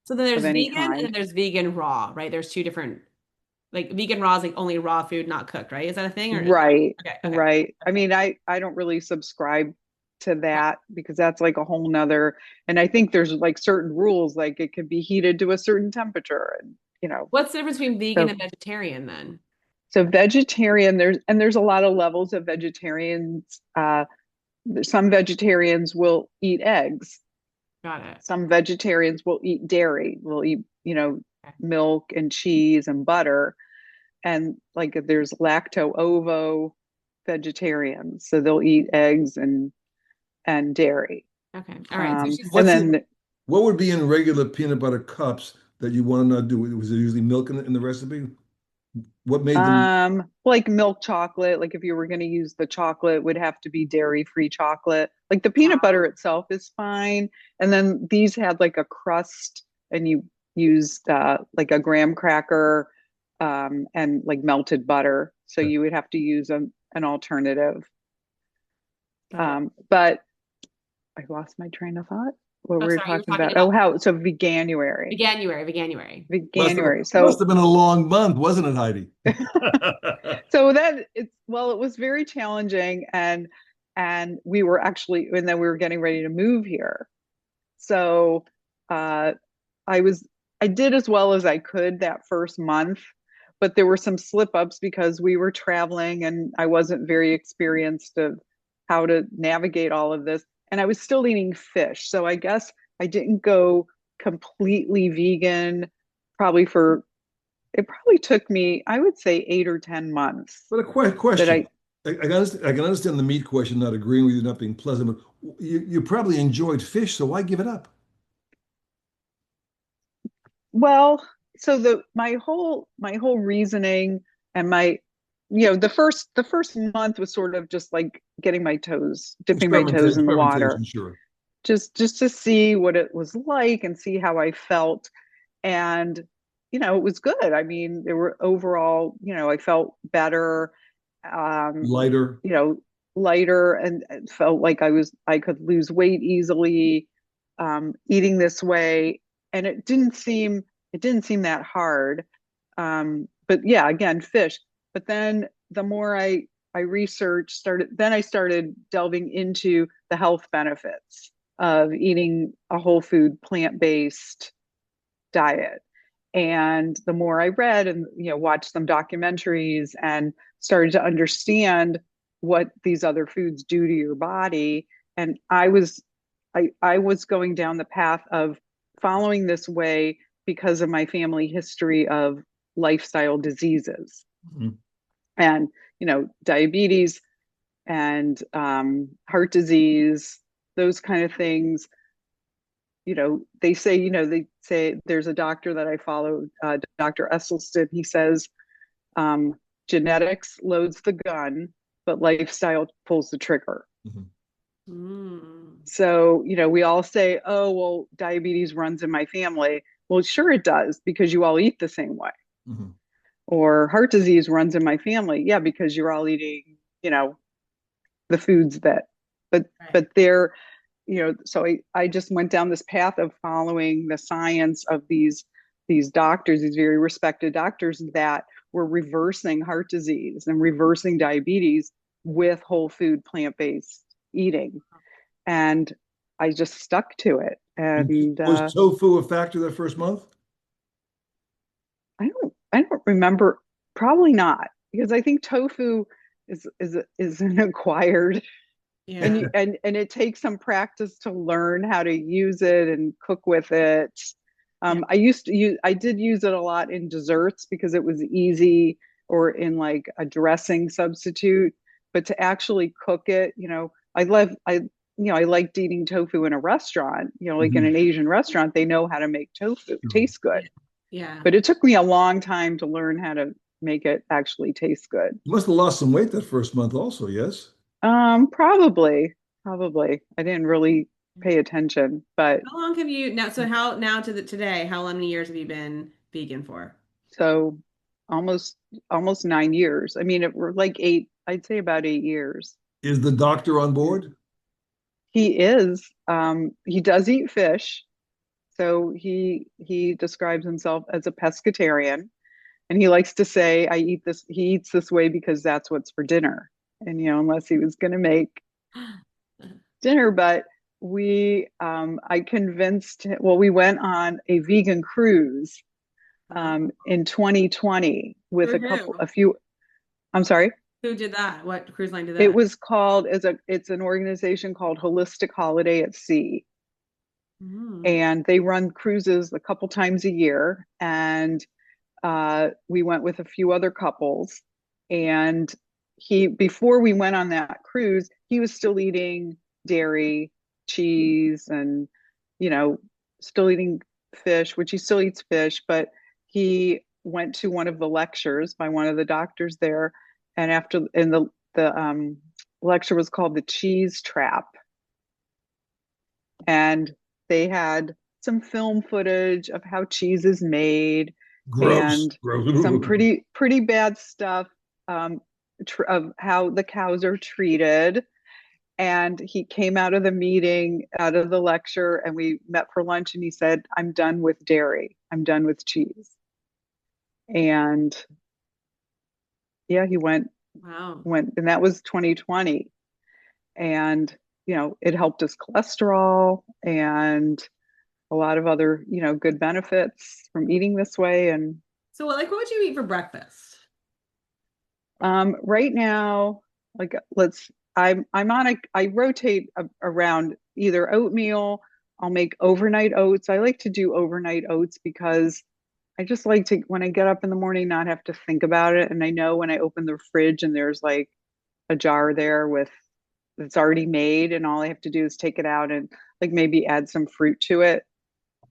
So then of there's any vegan and then kind. there's vegan raw, right? There's two different, like vegan raw is like only raw food, not cooked, right? Is that a thing or is that Right, okay? Okay. right. I mean, I don't really subscribe to Okay. that because that's like a whole nother, and I think there's like certain rules, like it can be heated to a certain temperature and What's the difference between vegan so and vegetarian then? so vegetarian, there's a lot of levels of vegetarians. Some vegetarians will eat eggs. Got it. Some vegetarians will eat dairy, will eat, Okay. milk and cheese and butter. And like there's lacto ovo vegetarians, so they'll eat eggs and dairy. Okay. All right. So she's And What's it? then What would be in regular peanut butter cups that you want to not do? Was it usually milk in the recipe? What made them like milk chocolate, like if you were going to use the chocolate, it would have to be dairy-free chocolate. Like the peanut butter itself is fine. And then these had like a crust and you used like a graham cracker and like melted butter. So you would have to use an alternative. got it. But I lost my train of thought. What Oh, were we sorry, you were talking talking about? about Oh, how so Veganuary. Veganuary. Veganuary. must have been a long month, wasn't it, Heidi? So that it's well, it was very challenging and we were actually and then we were getting ready to move here. So uh I was I did as well as I could that first month, but there were some slip ups because we were traveling and I wasn't very experienced of how to navigate all of this. And I was still eating fish. So I guess I didn't go completely vegan probably for it probably took me, I would say 8 or 10 months But a that question. I can understand the meat question, not agreeing with you, not being pleasant, but you probably enjoyed fish, so why give it up? well, so my whole reasoning and my the first month was sort of just like getting my toes, dipping my toes in the water, Experimentation, sure. just to see what it was like and see how I felt. And it was good. I mean, there were overall, I felt better, um, Lighter. you know, lighter and felt like I could lose weight easily, eating this way. And it didn't seem that hard. But yeah, again, fish. But then the more I researched, then I started delving into the health benefits of eating a whole food, plant-based diet. And the more I read and watched some documentaries and started to understand what these other foods do to your body, and I was going down the path of following this way because of my family history of lifestyle diseases Mhm. and diabetes and heart disease, those kind of things. They say there's a doctor that I follow, Dr. Esselstyn. He says um, genetics loads the gun, but lifestyle pulls the trigger. Mhm. Mm. So, we all say, oh, well, diabetes runs in my family. Well, sure it does because you all eat the same way. Mhm. Or heart disease runs in my family. Yeah, because you're all eating, the foods that, but, Right. but they're, so I just went down this path of following the science of these doctors, these very respected doctors that were reversing heart disease and reversing diabetes with whole food plant-based eating. And I just stuck to it. And And was tofu a factor that first month? I don't remember, probably not, because I think tofu is an acquired and Yeah. and it takes some practice to learn how to use it and cook with it. Yeah. I did use it a lot in desserts because it was easy or in like a dressing substitute, but to actually cook it, I liked eating tofu in a restaurant, like in Mhm. an Asian restaurant, they know how to make tofu Sure. taste good. Yeah. Yeah. But it took me a long time to learn how to make it actually taste good. You must have lost some weight that first month also, yes? Probably. I didn't really pay attention, but How long have you now? So how now to today? How many years have you been vegan for? so almost 9 years. I mean, it were like eight, I'd say about 8 years. Is the doctor on board? He is. He does eat fish. So he describes himself as a pescatarian. And he likes to say, I eat this, he eats this way because that's what's for dinner. And, unless he was going to make dinner, but I convinced him, well, we went on a vegan cruise Wow. in 2020 with For who? a few, I'm sorry. Who did that? What cruise line did It that? was called, it's an organization called Holistic Holiday at Sea. Mm. And they run cruises a couple times a year. And we went with a few other couples, and before we went on that cruise, he was still eating dairy, cheese, and you know, still eating fish, which he still eats fish, but he went to one of the lectures by one of the doctors there, and the lecture was called The Cheese Trap, and they had some film footage of how cheese is made Gross. and some Gross. pretty bad stuff, of how the cows are treated. And he came out of the meeting, out of the lecture, and we met for lunch. And he said, "I'm done with dairy. I'm done with cheese." And yeah, he Wow. and that was 2020. And it helped his cholesterol and a lot of other, good benefits from eating this way. And So what would you eat for breakfast? right now, like I'm on I rotate around either oatmeal. I'll make overnight oats. I like to do overnight oats because I just like to, when I get up in the morning, not have to think about it. And I know when I open the fridge and there's like a jar there with that's already made, and all I have to do is take it out and like maybe add some fruit to it,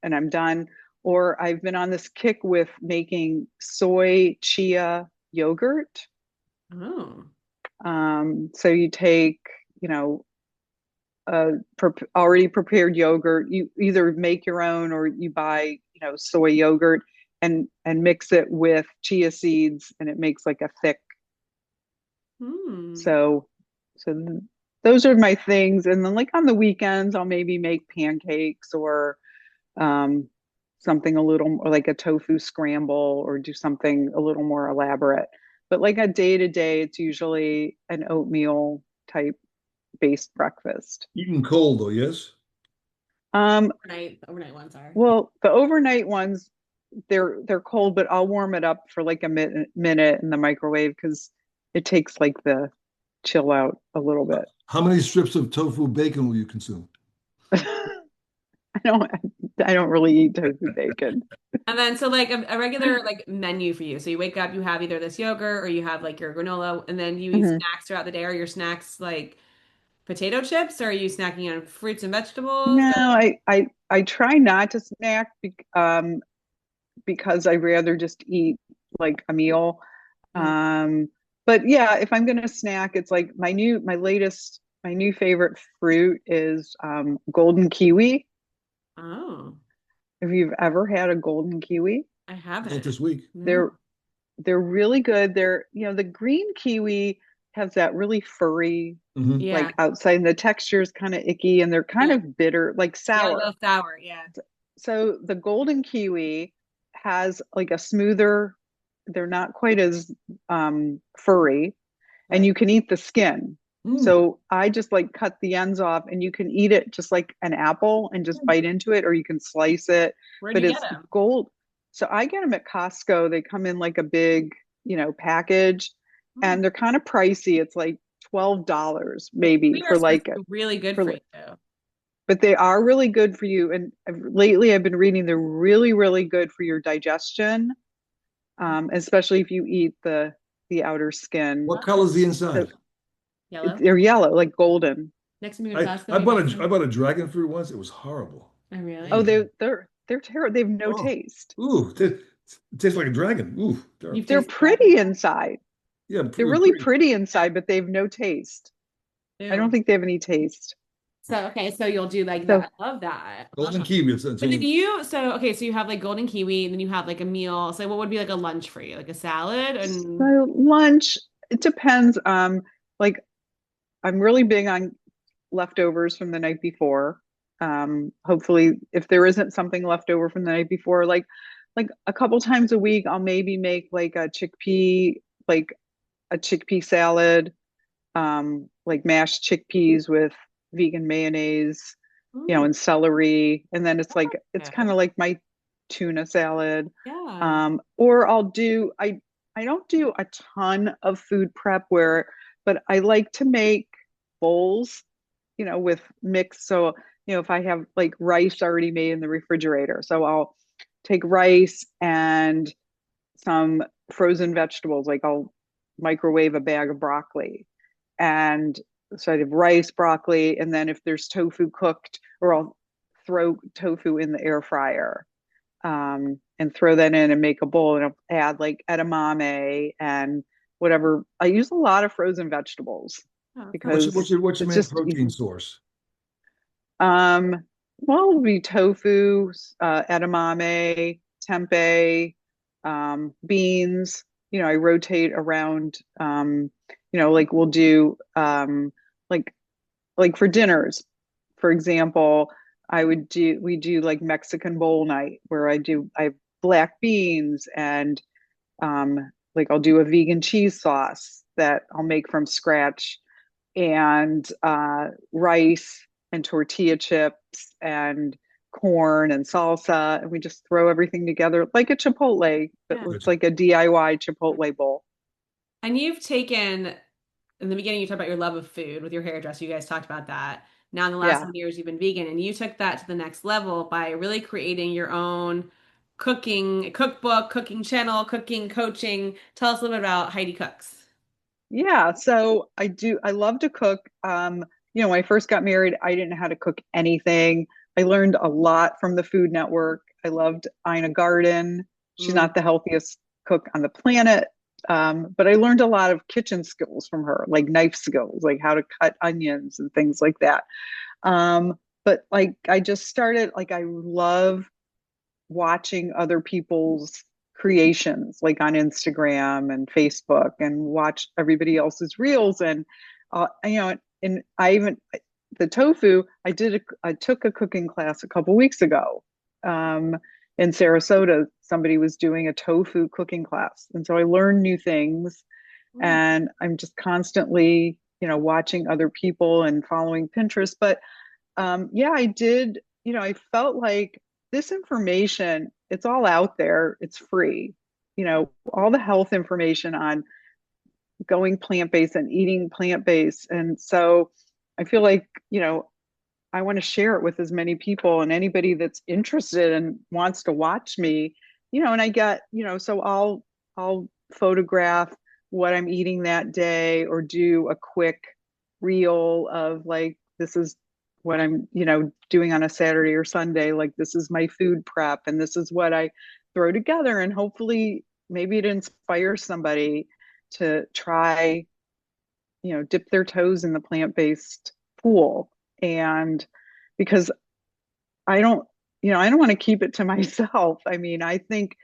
and I'm done. Or I've been on this kick with making soy chia yogurt. Oh. So you take, a already prepared yogurt. You either make your own or you buy, soy yogurt and mix it with chia seeds, and it makes like a thick. Hmm. So, so those are my things. And then like on the weekends, I'll maybe make pancakes or um, something a little more like a tofu scramble, or do something a little more elaborate. But like a day to day, it's usually an oatmeal type based breakfast. Eaten cold though, yes? Um, Overnight ones are. well, the overnight ones, they're cold, but I'll warm it up for like a minute in the microwave because it takes like the chill out a little bit. How many strips of tofu bacon will you consume? don't I don't really eat tofu bacon. And then so like a regular like menu for you. So you wake up, you have either this yogurt or you have like your granola, and then you eat Mhm. snacks throughout the day. Are your snacks like potato chips, or are you snacking on fruits and vegetables? No, Or I try not to snack because I rather just eat like a meal. Mm. Um, but yeah, if I'm gonna snack, it's like my new favorite fruit is golden kiwi. Oh, If you've ever had a golden kiwi, I Not haven't. this week. No. they're they're really good. The green kiwi has that really furry, Hmm. Yeah. like outside, and the texture is kind of icky, and they're kind Yeah. of bitter, like Yeah, like a sour. little sour. Yeah. So the golden kiwi has like a smoother, they're not quite as furry, and Right. you can eat the skin. Mm. So I just like cut the ends off, and you can eat it just like an apple and just bite into it, or you can slice it. Where'd But you get it's them? gold. So I get them at Costco. They come in like a big, package, Hmm. and they're kind of pricey. It's like $12 But maybe we are for supposed like to be really good for for you. but they are really good for you. And lately I've been reading they're really, really good for your digestion, especially if you eat the outer skin. What color is the So inside? Yellow. they're yellow, like golden. Next time you go to I, Costco, I you buy bought a some. I bought a dragon fruit once. It was horrible. Oh, Oh, really? Mm. they're terrible. They have no Oh, taste. ooh, it tastes like a dragon. Ooh, You've terrible. They're tasted that pretty before? inside. Yeah, They're pretty, really pretty. pretty Yeah. inside, but they have no taste. I don't Ew. think they have any taste. So okay, so you'll do like So that. I love that. Golden kiwi. So But then you okay, so you have like golden kiwi, and then you have like a meal. So what would be like a lunch for you? Like a salad and lunch, it depends. Like I'm really big on leftovers from the night before. Hopefully, if there isn't something left over from the night before, like a couple times a week, I'll maybe make like a chickpea salad, like mashed chickpeas with vegan mayonnaise, Mm, and celery. And then it's kind okay. of like my tuna salad. Yeah. Or I don't do a ton of food prep but I like to make bowls, with mix. So, if I have like rice already made in the refrigerator, so I'll take rice and some frozen vegetables, like I'll microwave a bag of broccoli. And so I have rice, broccoli, and then if there's tofu cooked, or I'll throw tofu in the air fryer, and throw that in and make a bowl, and I'll add like edamame and whatever. I use a lot of frozen vegetables Oh, What's your, because what's your, what's your it's main just protein easy. source? Well, it would be tofu, edamame, tempeh, beans. I rotate around. Like we'll do like like for dinners, for example, we do like Mexican bowl night where I have black beans and like I'll do a vegan cheese sauce that I'll make from scratch, and rice and tortilla chips and corn and salsa, and we just throw everything together like a chipotle, but yeah. it's like a DIY chipotle bowl. And you've taken, in the beginning, you talked about your love of food with your hairdresser. You guys talked about that. Now, in the last Yeah. 10 years, you've been vegan, and you took that to the next level by really creating your own cooking cookbook, cooking channel, cooking coaching. Tell us a little bit about Heidi Cooks. Yeah, so I love to cook. When I first got married, I didn't know how to cook anything. I learned a lot from the Food Network. I loved Ina Garten. She's Mm, not the healthiest cook on the planet. But I learned a lot of kitchen skills from her, like knife skills, like how to cut onions and things like that. But like I just started, like I love watching other people's creations, like on Instagram and Facebook, and watch everybody else's reels. And and I even the tofu, I took a cooking class a couple weeks ago, um, in Sarasota. Somebody was doing a tofu cooking class, and so I learned new things. mm, And I'm just constantly, watching other people and following Pinterest. But yeah, I did. I felt like this information, it's all out there. It's free. All the health information on going plant-based and eating plant-based. And so I feel like, I want to share it with as many people, and anybody that's interested and wants to watch me, and I get, so I'll photograph what I'm eating that day, or do a quick reel of like, this is what I'm, doing on a Saturday or Sunday. Like, this is my food prep and this is what I throw together. And hopefully maybe it inspires somebody to try, dip their toes in the plant-based pool. And because I don't, I don't want to keep it to myself. I mean, I think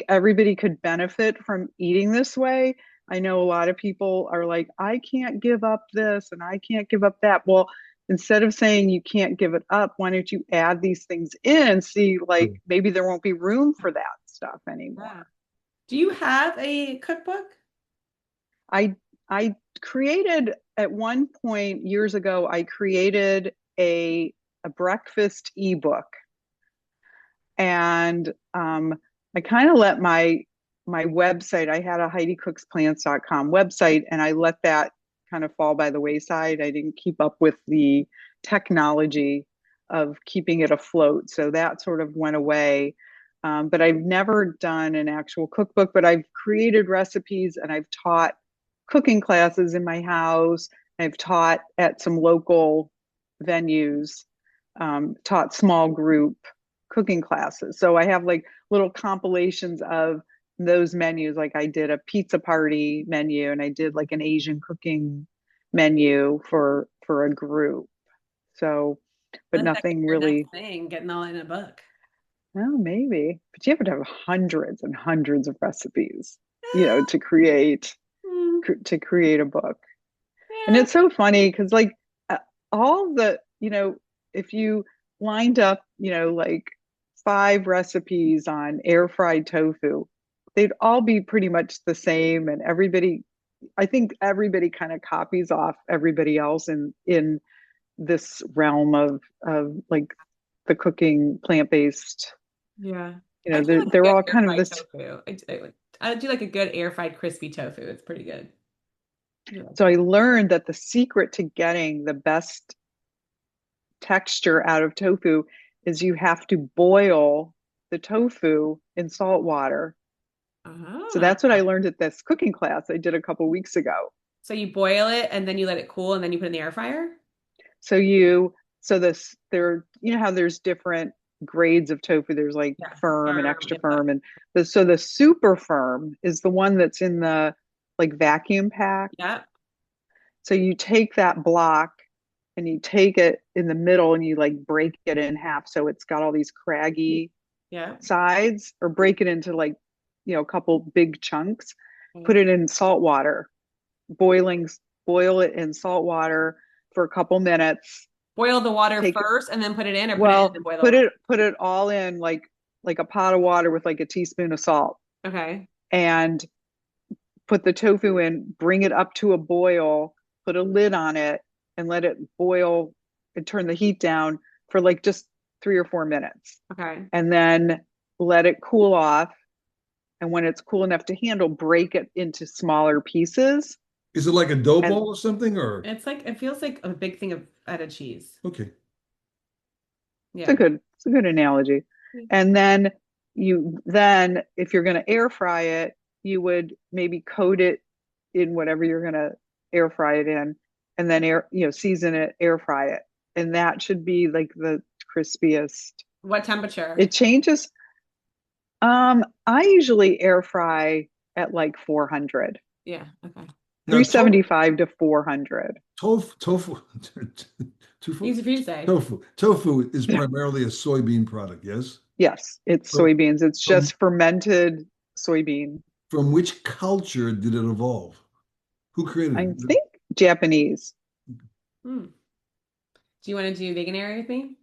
everybody could benefit from eating this way. I know a lot of people are like, I can't give up this and I can't give up that. Well, instead of saying you can't give it up, why don't you add these things in and see, like, maybe there won't be room for that stuff yeah. anymore. Do you have a cookbook? I I created at one point years ago, I created a breakfast ebook, and I kind of let my website. I had a HeidiCooksPlants.com website, and I let that kind of fall by the wayside. I didn't keep up with the technology of keeping it afloat, so that sort of went away. But I've never done an actual cookbook, but I've created recipes and I've taught cooking classes in my house. I've taught at some local venues, taught small group cooking classes. So I have like little compilations of those menus. Like I did a pizza party menu, and I did like an Asian cooking menu for a group. So, but When's that nothing your next really. thing? Getting all in a book. Well, maybe, but you have to have hundreds and hundreds of recipes, Eh, to create a book. And yeah. it's so funny because, like, all the, if you lined up, like 5 recipes on air fried tofu, they'd all be pretty much the same. And I think everybody kind of copies off everybody else in this realm of like the cooking plant-based, Yeah. I do like a they're good all air kind of fried this. tofu. I do like a good air fried crispy tofu. It's pretty good. Yeah. So I learned that the secret to getting the best texture out of tofu is you have to boil the tofu in salt water. So Ah. that's what I learned at this cooking class I did a couple weeks ago. So you boil it and then you let it cool and then you put it in the air fryer? So you, so this, there, how there's different grades of tofu. There's like Yeah. firm and Firm. extra Yep. firm. And so the super firm is the one that's in the like vacuum pack. Yep. So you take that block and you take it in the middle and you like break it in half. So it's got all these craggy Yep. sides, or break it into like, a couple big chunks, put Okay. it in salt water, boiling, boil it in salt water for a couple minutes. Boil the water Take first and then put it in, or put it in and Well, then boil the put water? it all in like a pot of water with like a teaspoon of salt, Okay. and put the tofu in, bring it up to a boil, put a lid on it, and let it boil and turn the heat down for like just 3 or 4 minutes. Okay. And then let it cool off. And when it's cool enough to handle, break it into smaller pieces. Is it like a dough And ball or something? Or It feels like a big thing of feta cheese. okay. Yeah. it's a good analogy. And then if you're going to air fry it, you would maybe coat it in whatever you're going to air fry it in, and then season it, air fry it. And that should be like the crispiest. What temperature? It changes. I usually air fry at like 400, Yeah. Okay. Now, 375 to 400. tofu, tofu, Easy for you to say. tofu is primarily a soybean product, yes? Yes, it's From, soybeans. It's from, just fermented soybean. from which culture did it evolve? Who I created it? think Japanese. Hmm. Do you want to do Veganuary with me?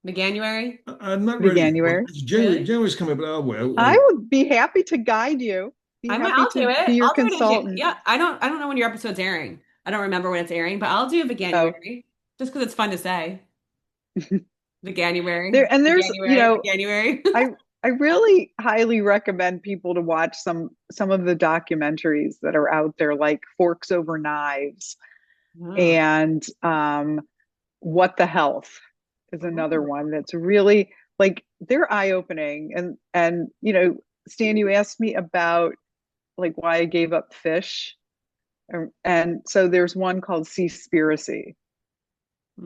Veganuary? I'm not ready yet. Well, Veganuary. it's Really? January's coming, but I would be happy to guide you. Be happy I'll do to be it. your I'll do it in Jan. consultant. Yeah, I don't know when your episode's airing. I don't remember when it's airing, but I'll do Oh, Veganuary just because it's fun to say. Veganuary, there's, Veganuary, Veganuary. I I really highly recommend people to watch some of the documentaries that are out there, like Forks Over Knives, Oh. and What the Health is another Oh. one that's really like, they're eye-opening. And Stan, you asked me about like why I gave up fish. And so there's one called Seaspiracy.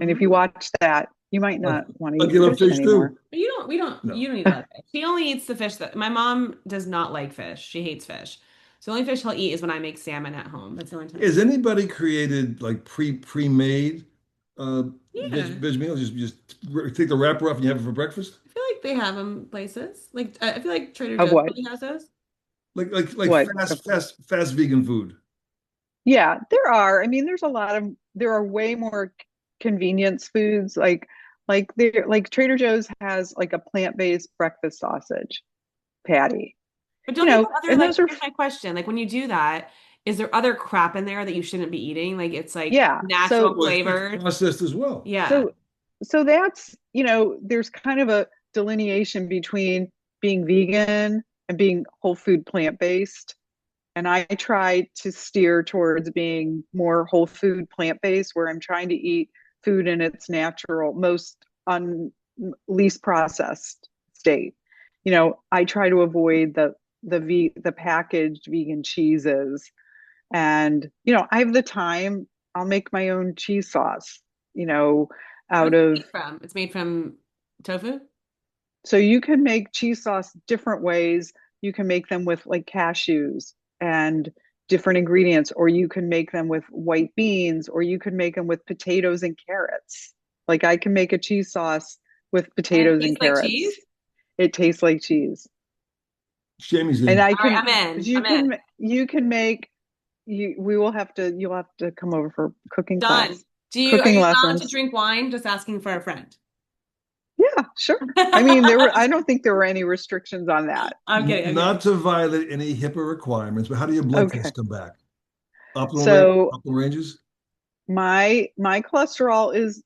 And if you Mm. watch that, you might I, not want to I eat give up fish fish anymore. too. But No. you don't need a lot of fish. He only eats the fish that my mom does not like fish. She hates fish. So the only fish he'll eat is when I make salmon at home. That's the only time. Has anybody created like pre-made Yeah. veg meals? Take the wrapper off and you have it for breakfast? I feel like they have them places. Like I feel like Trader Of Joe's what? probably has those. Like What? fast vegan food. Yeah, there are. I mean, there are way more convenience foods, like Trader Joe's has like a plant-based breakfast sausage patty. But don't they put other And like those are, here's my question. Like when you do that, is there other crap in there that you shouldn't be eating? Like it's like yeah. natural So Well, it's flavors. processed as well. Yeah. so so that's, there's kind of a delineation between being vegan and being whole food plant-based. And I try to steer towards being more whole food plant based, where I'm trying to eat food in its natural, most least processed state. I try to avoid the packaged vegan cheeses, and I have the time. I'll make my own cheese sauce. You know, out What's it of made from? It's made from tofu? So you can make cheese sauce different ways. You can make them with like cashews and different ingredients, or you can make them with white beans, or you can make them with potatoes and carrots. Like, I can make a cheese sauce with And it potatoes and tastes like carrots. cheese? It tastes like cheese. Jamie's And in. I All right, can, I'm in. you I'm in. can, you can make, you'll have to come over for cooking Done. class. Are cooking you allowed to lessons. drink wine? Just asking for a friend. Yeah, sure. I mean, I don't think there were any restrictions on that. I'm kidding. I'm Not kidding. to violate any HIPAA requirements, but how do your blood tests Okay. come back? Optimal range, So optimal ranges? my cholesterol is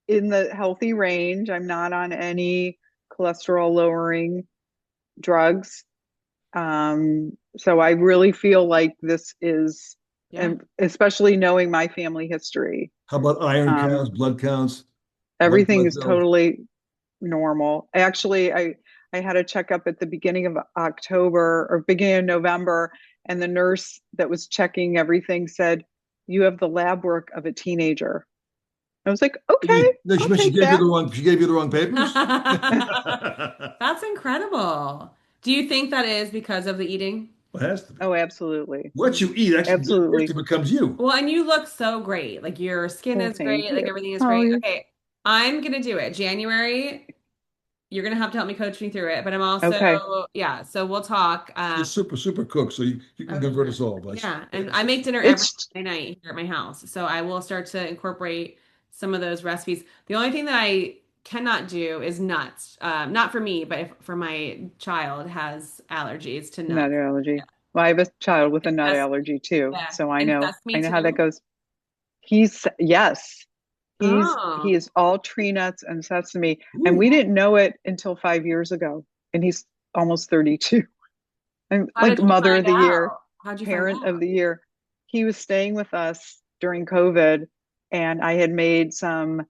in the healthy range. I'm not on any cholesterol lowering drugs. So I really feel like this is, Yeah. and especially knowing my family history, How about iron um, counts, blood counts, white everything blood is cells? totally normal. Actually, I had a checkup at the beginning of October or beginning of November, and the nurse that was checking everything said, "You have the lab work of a teenager." I was like, "Okay, No, I'll she take gave you that." the wrong, she gave you the wrong papers? That's incredible. Do you think that is because of the eating? It has to be. Oh, absolutely. What you eat actually Absolutely. becomes you. Well, and you look so great. Like your skin Well, is thank great, like you. everything is Oh, great. you're Okay, I'm gonna do it. January, you're gonna have to help me coach me through it, but I'm okay. also, yeah, so we'll talk. She's super, super cook, so you can Oh, convert sure. us all by Yeah, and I make assisting. dinner every It's Friday night here at my house, so I will start to incorporate some of those recipes. The only thing that I cannot do is nuts. Not for me, but if, for my child has allergies to nut nuts. allergy. Well, I have a child with a And nut sesame. allergy too, Yeah, so and I sesame know how that too. goes. He's Yes, he Oh, is all tree nuts and sesame, and we Ooh, didn't know it until 5 years ago, and he's almost 32. I'm how like did you mother find of the year, out? How'd you find parent of out? the year. He was staying with us during COVID, and I had made some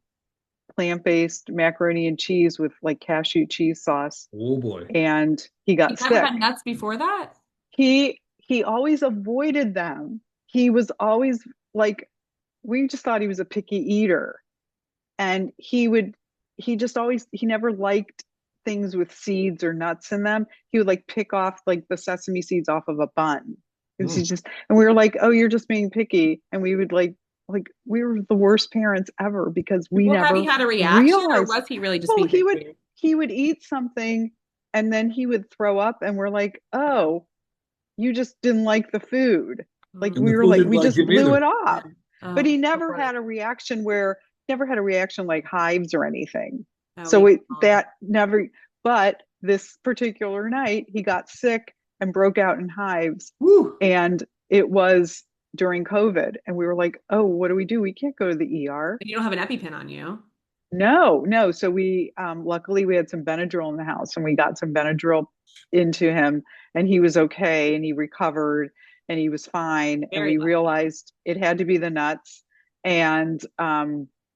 plant-based macaroni and cheese with like cashew cheese sauce, oh boy. and he He got never had sick. nuts before that? He always avoided them. He was always like, we just thought he was a picky eater, and he just always, he never liked things with seeds or nuts in them. He would like pick off like the sesame seeds off of a bun. Because he Mm. just, and we were like, "Oh, you're just being picky," and we would like we were the worst parents ever because we Well, have you never had a reaction or realized. was he really just Well, being picky? he would eat something, and then he would throw up, and we're like, "Oh, you just didn't like the food." Like And Mm. the we were food like, didn't we like just him blew either. it Yeah. off. But Oh, he so never funny. had a reaction where, never had a reaction like hives or anything. Oh, So we that never, but this particular night he got sick and broke out in hives. Woo. And it was during COVID. And we were like, "Oh, what do we do? We can't go to the ER." you don't have an EpiPen on you. No, no. So we luckily we had some Benadryl in the house, and we got some Benadryl into him, and he was okay, and he recovered, and he was fine. And Very we lucky. realized it had to be the nuts. And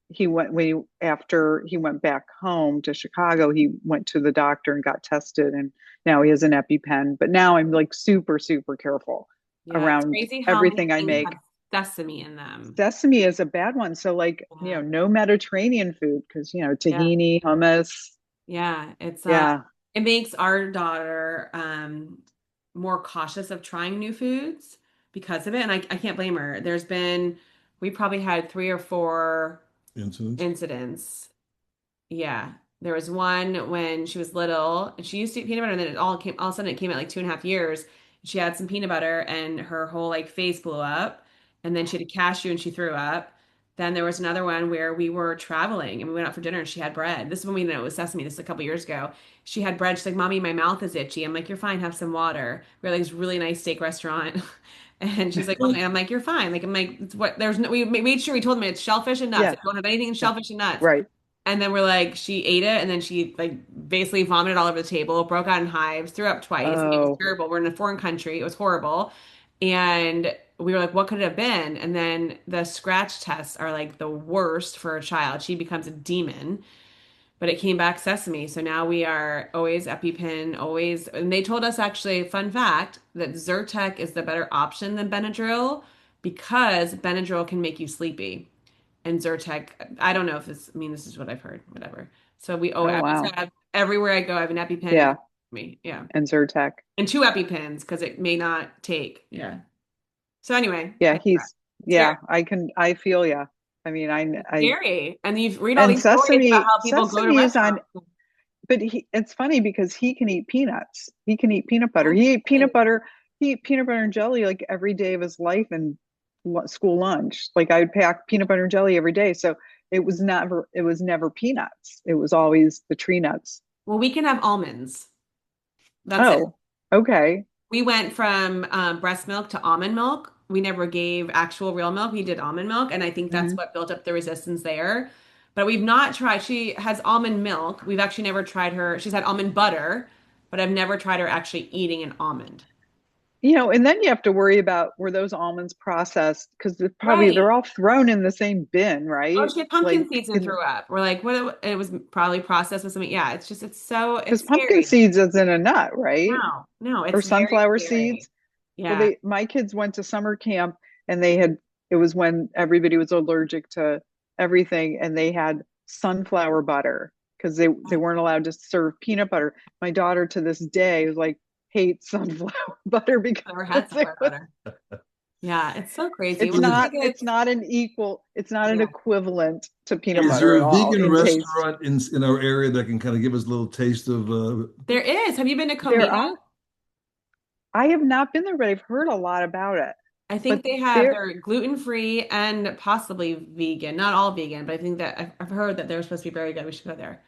he went when after he went back home to Chicago, he went to the doctor and got tested, and now he has an EpiPen. But now I'm like super, super careful Yeah, it's around crazy how many everything I things make. have sesame in them. Sesame is a bad one. So like, Yeah. no Mediterranean food because Yeah. tahini, hummus. Yeah, it's Yeah. it makes our daughter more cautious of trying new foods because of it. And I can't blame her. We probably had three or four Incidents. incidents. Yeah. There was one when she was little and she used to eat peanut butter and then all of a sudden it came at like 2.5 years. She had some peanut butter and her whole like face blew up. And then she had a cashew and she threw up. Then there was another one where we were traveling and we went out for dinner and she had bread. This is when we knew it was sesame. This is a couple years ago. She had bread. She's like, "Mommy, my mouth is itchy." I'm like, "You're fine. Have some water." We were like this really nice steak restaurant. And she's like, "Okay." I'm like, "You're fine." Like, I'm like, it's what there's no, we made sure we told them it's shellfish and nuts. Yeah. Like, don't have anything in Yeah. shellfish and nuts. Right. And then we're like, she ate it and then she like basically vomited all over the table, broke out in hives, threw up twice. It was Oh, terrible. We're in a foreign country. It was horrible. And we were like, what could it have been? And then the scratch tests are like the worst for a child. She becomes a demon, but it came back sesame. So now we are always EpiPen, always. And they told us actually, fun fact, that Zyrtec is the better option than Benadryl because Benadryl can make you sleepy and Zyrtec. I don't know if this, I mean, this is what I've heard, whatever. So oh I always wow. have, everywhere I go, I have an EpiPen and Yeah. me. Yeah. And Zyrtec. And two EpiPens because it may not take. Yeah. So anyway, Yeah, I digress. yeah, Scary. I feel yeah. I mean, It's I, scary. And you read all and these stories about how people go to sesame is on, restaurants. but it's funny because he can eat peanuts. He can eat peanut butter. Oh, really? He ate peanut butter and jelly like every day of his life. And school lunch. Like I would pack peanut butter and jelly every day. So it was never peanuts. It was always the tree nuts. Well, we can have almonds. That's it. Oh, okay. We went from breast milk to almond milk. We never gave actual real milk. We did almond milk, and I think that's Hmm. what built up the resistance there. But we've not tried. She has almond milk. We've actually never tried her. She's had almond butter, but I've never tried her actually eating an almond. And then you have to worry about were those almonds processed? Because Right. they're all thrown in the same bin, Oh, right? she had pumpkin Like seeds and threw up. We're like, what? It was probably processed with something. Yeah, it's just, because it's pumpkin scary. seeds isn't a nut, right? No, no, Or it's very sunflower scary. seeds. Well, Yeah. they my kids went to summer camp and it was when everybody was allergic to everything and they had sunflower butter because they weren't allowed to serve peanut butter. My daughter to this day is like hates sunflower butter because Never had it sunflower was, butter. Yeah, it's so crazy. it's Well, that's Is, not like it's not an equal it's not an yeah, equivalent to peanut is yeah. butter there at a all vegan in taste. restaurant in our area that can kind of give us a little taste of There is. Have you been to There Comida? are I have not been there, but I've heard a lot about it. I think But they have, there they're gluten-free and possibly vegan. Not all vegan, but I think that I've heard that they're supposed to be very good. We should go there.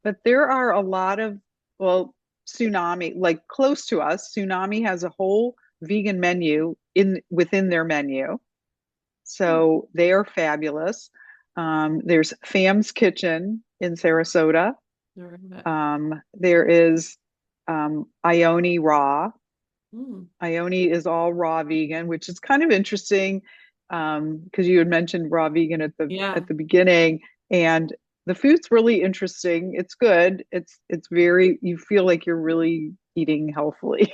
But there are a lot of, well, Tsunami, like close to us, Tsunami has a whole vegan menu in within their menu. Hmm. So they are fabulous. There's Fam's Kitchen in Sarasota. Never heard of it. There is Ione Raw. Hmm. Ione is all raw vegan, which is kind of interesting because you had mentioned raw vegan at the Yeah. beginning, and the food's really interesting. It's good. It's very you feel like you're really eating healthfully,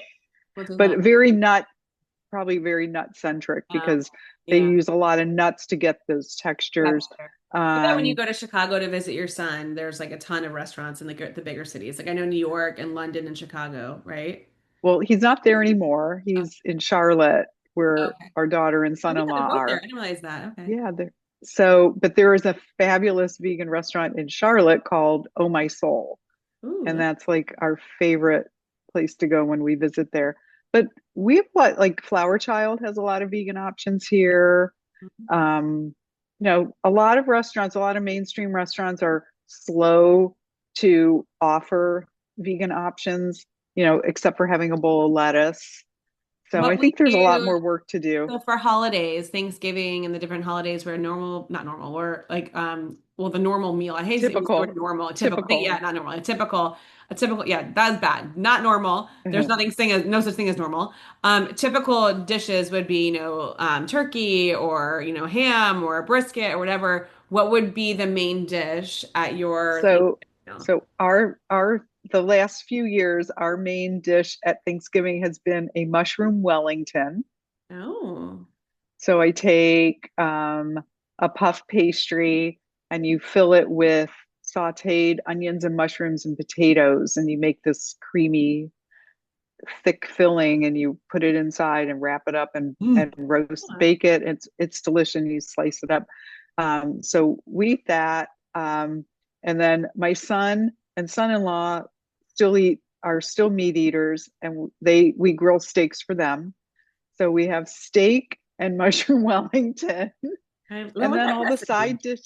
What is but that? probably very nut centric Oh, because they yeah. use a lot of nuts to get those That's textures. fair. I bet when you Um, go to Chicago to visit your son, there's like a ton of restaurants in the bigger cities. Like I know New York and London and Chicago, right? well, he's not there anymore. Oh, He's in Charlotte, where okay. our daughter and Oh, yeah, they're son-in-law both there. I are. didn't realize that. Okay. Yeah, but there is a fabulous vegan restaurant in Charlotte called Oh My Soul, Ooh, and that's that's like our favorite place to go when we visit there. But we have like Flower Child has a lot of vegan options here. Um, a lot of restaurants, a lot of mainstream restaurants are slow to offer vegan options, except for having a bowl of lettuce. So I what we think there's a lot do. more work to do. So for holidays, Thanksgiving and the different holidays where normal, not normal, or like well the normal meal. I hate to use the word Typical, normal, typical. typical. Yeah, not normal. A typical, yeah, that's bad. Not normal. There's nothing thing as no such thing as normal. Typical dishes would be, turkey or, ham or a brisket or whatever. What would be the main dish at your Thanksgiving So, meal? so the last few years, our main dish at Thanksgiving has been a mushroom Wellington. Oh. So I take a puff pastry and you fill it with sauteed onions and mushrooms and potatoes, and you make this creamy, thick filling, and you put it inside and wrap it up and mm, bake it. It's delicious. And you slice it up. So we eat that. And then my son and son-in-law are still meat eaters, and we grill steaks for them. So we have steak and mushroom Wellington, and What's then that recipe?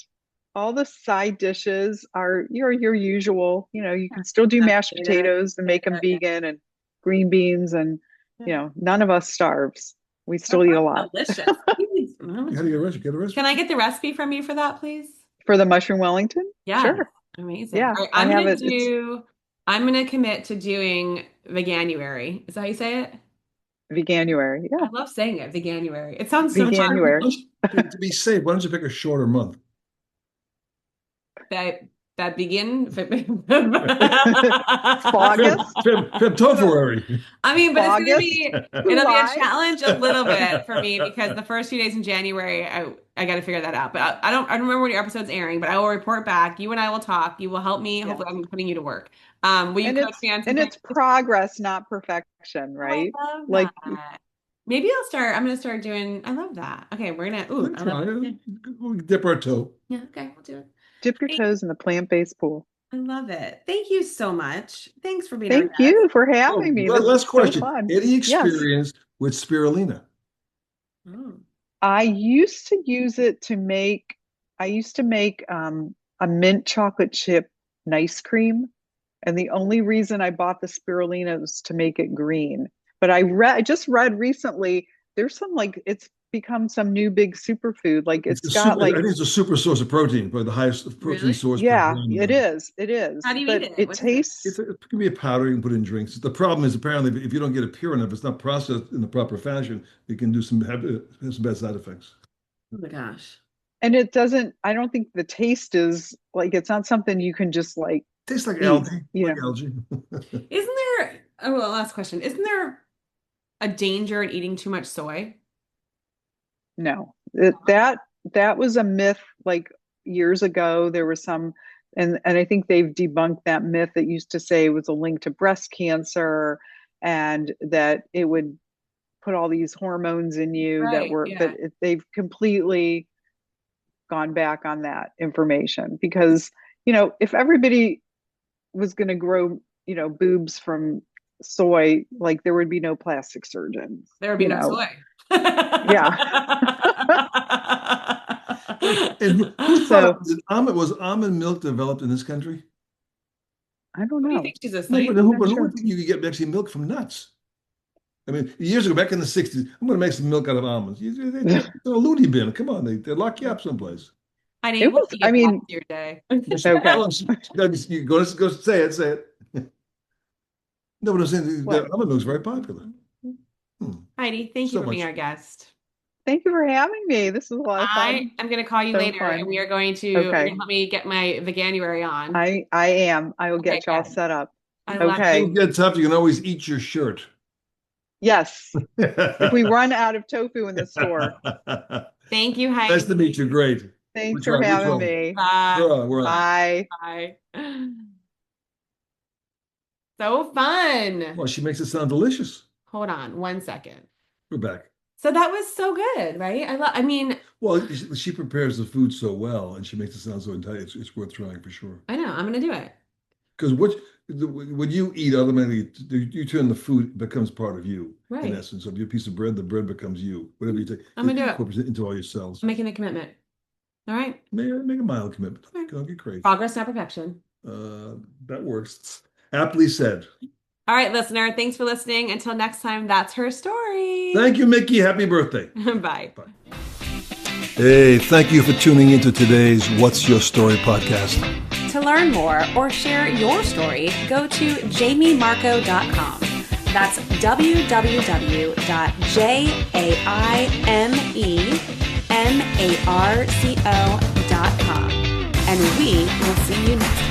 all the side dishes are your usual. You Yeah. can still do Mashed mashed potatoes, potatoes and make them potato, yeah. vegan and green beans, and Yeah. none of us starves. We That still eat a sounds lot. delicious. you got to get a recipe. Get a Can recipe. I get the recipe from you for that, please? For the mushroom Wellington? Yeah, Sure. amazing. Yeah, All right, I have it. It's I'm gonna commit to doing Veganuary. Is that how you say it? Veganuary. I Yeah, love saying it, Veganuary. It sounds so fun. Veganuary. To be safe, why don't you pick a shorter month? That that begin. August, February. I mean, but August, it'll be a July. challenge a little bit for me because the first few days in January, I got to figure that out. But I don't remember when your episode's airing, but I will report back. You and I will talk. You will help me. Yes. Hopefully, I'm putting you to work. Will you And coach it's me on some and things? it's progress, not perfection, Oh, I right? love Like that. Maybe I'm gonna start doing, I love that. Okay, Good I love try. it. We'll dip our toe. Yeah, okay, we'll do it. dip your Thank- toes in the plant-based pool. I love it. Thank you so much. Thanks for being our Thank guest. you for Oh, having me. This is last so question. fun. Any Yes. experience with spirulina? Oh. I used to use it to make, I used to make a mint chocolate chip nice cream. And the only reason I bought the spirulina was to make it green. But I just read recently there's some like it's become some new big superfood. Like It's a it's got super. I like, think it's a super source of protein, probably the highest protein Really? source per yeah, gram. it is. It How is. do you eat But it? it What is it? tastes, It can be a powder you can put in drinks. The problem is apparently if you don't get it pure enough, it's not processed in the proper fashion. It can do have some bad side effects. Oh my gosh. and it doesn't, I don't think the taste is like, it's not something you can just like Tastes like eat, algae, you like know? algae. Isn't there, oh, well, last question. Isn't there a danger in eating too much soy? No, that was a myth like years ago. There was some, and I think they've debunked that myth that used to say it was a link to breast cancer and that it would put all these hormones in you that Right. were, but Yeah. they've completely gone back on that information because, if everybody was going to grow, boobs from soy, like there would be no plastic surgeons, There would be no soy. yeah. And who thought So of it? Was almond milk developed in this country? I don't What do you know. think she's a No, but scientist? Not who would sure. think you could get actually milk from nuts? I mean, years ago, back in the 60s, I'm going to make some milk out of almonds. They're a loony bin. Come on, they lock you up someplace. Honey, It we'll was, let you I get back mean, to your day. okay. You go say it. No, but I'm saying the What? almond milk is very popular. Hmm. Heidi, thank you So for being much. our guest. Thank you for having me. This was a lot of I fun. am going to call you So later and fun. we are going to, you're going Okay. to help me get my Veganuary on. I am. I will Okay, get y'all good. set up. I love Things Okay. you. get tough. You can always eat your shirt. Yes. If we run out of tofu in the store. Thank you, Nice to meet Heidi. you. Great. Thanks Which for one? Which having one? me. Bye. We're on. Bye. Bye. So fun. Well, she makes it sound delicious. Hold on one second. We're back. So that was so good, right? I mean, Well, she prepares the food so well, and she makes it sound so enticing. It's worth trying for sure. I know, I'm gonna do it. Because when you eat, automatically you turn the food becomes part of you in Right. essence. So if you piece of bread, the bread becomes you. Whatever you take, I'm it gonna do it. incorporates into all your cells. I'm making a commitment. All right. Make a mild commitment. Okay. Don't get crazy. Progress, not perfection. That works. Aptly said. All right, listener. Thanks for listening. Until next time, that's her story. Thank you, Mickey. Happy birthday. Bye. Bye. Hey, thank you for tuning into today's What's Your Story podcast. To learn more or share your story, go to jamiemarco.com. That's www.jamiemarco.com. And we will see you next time.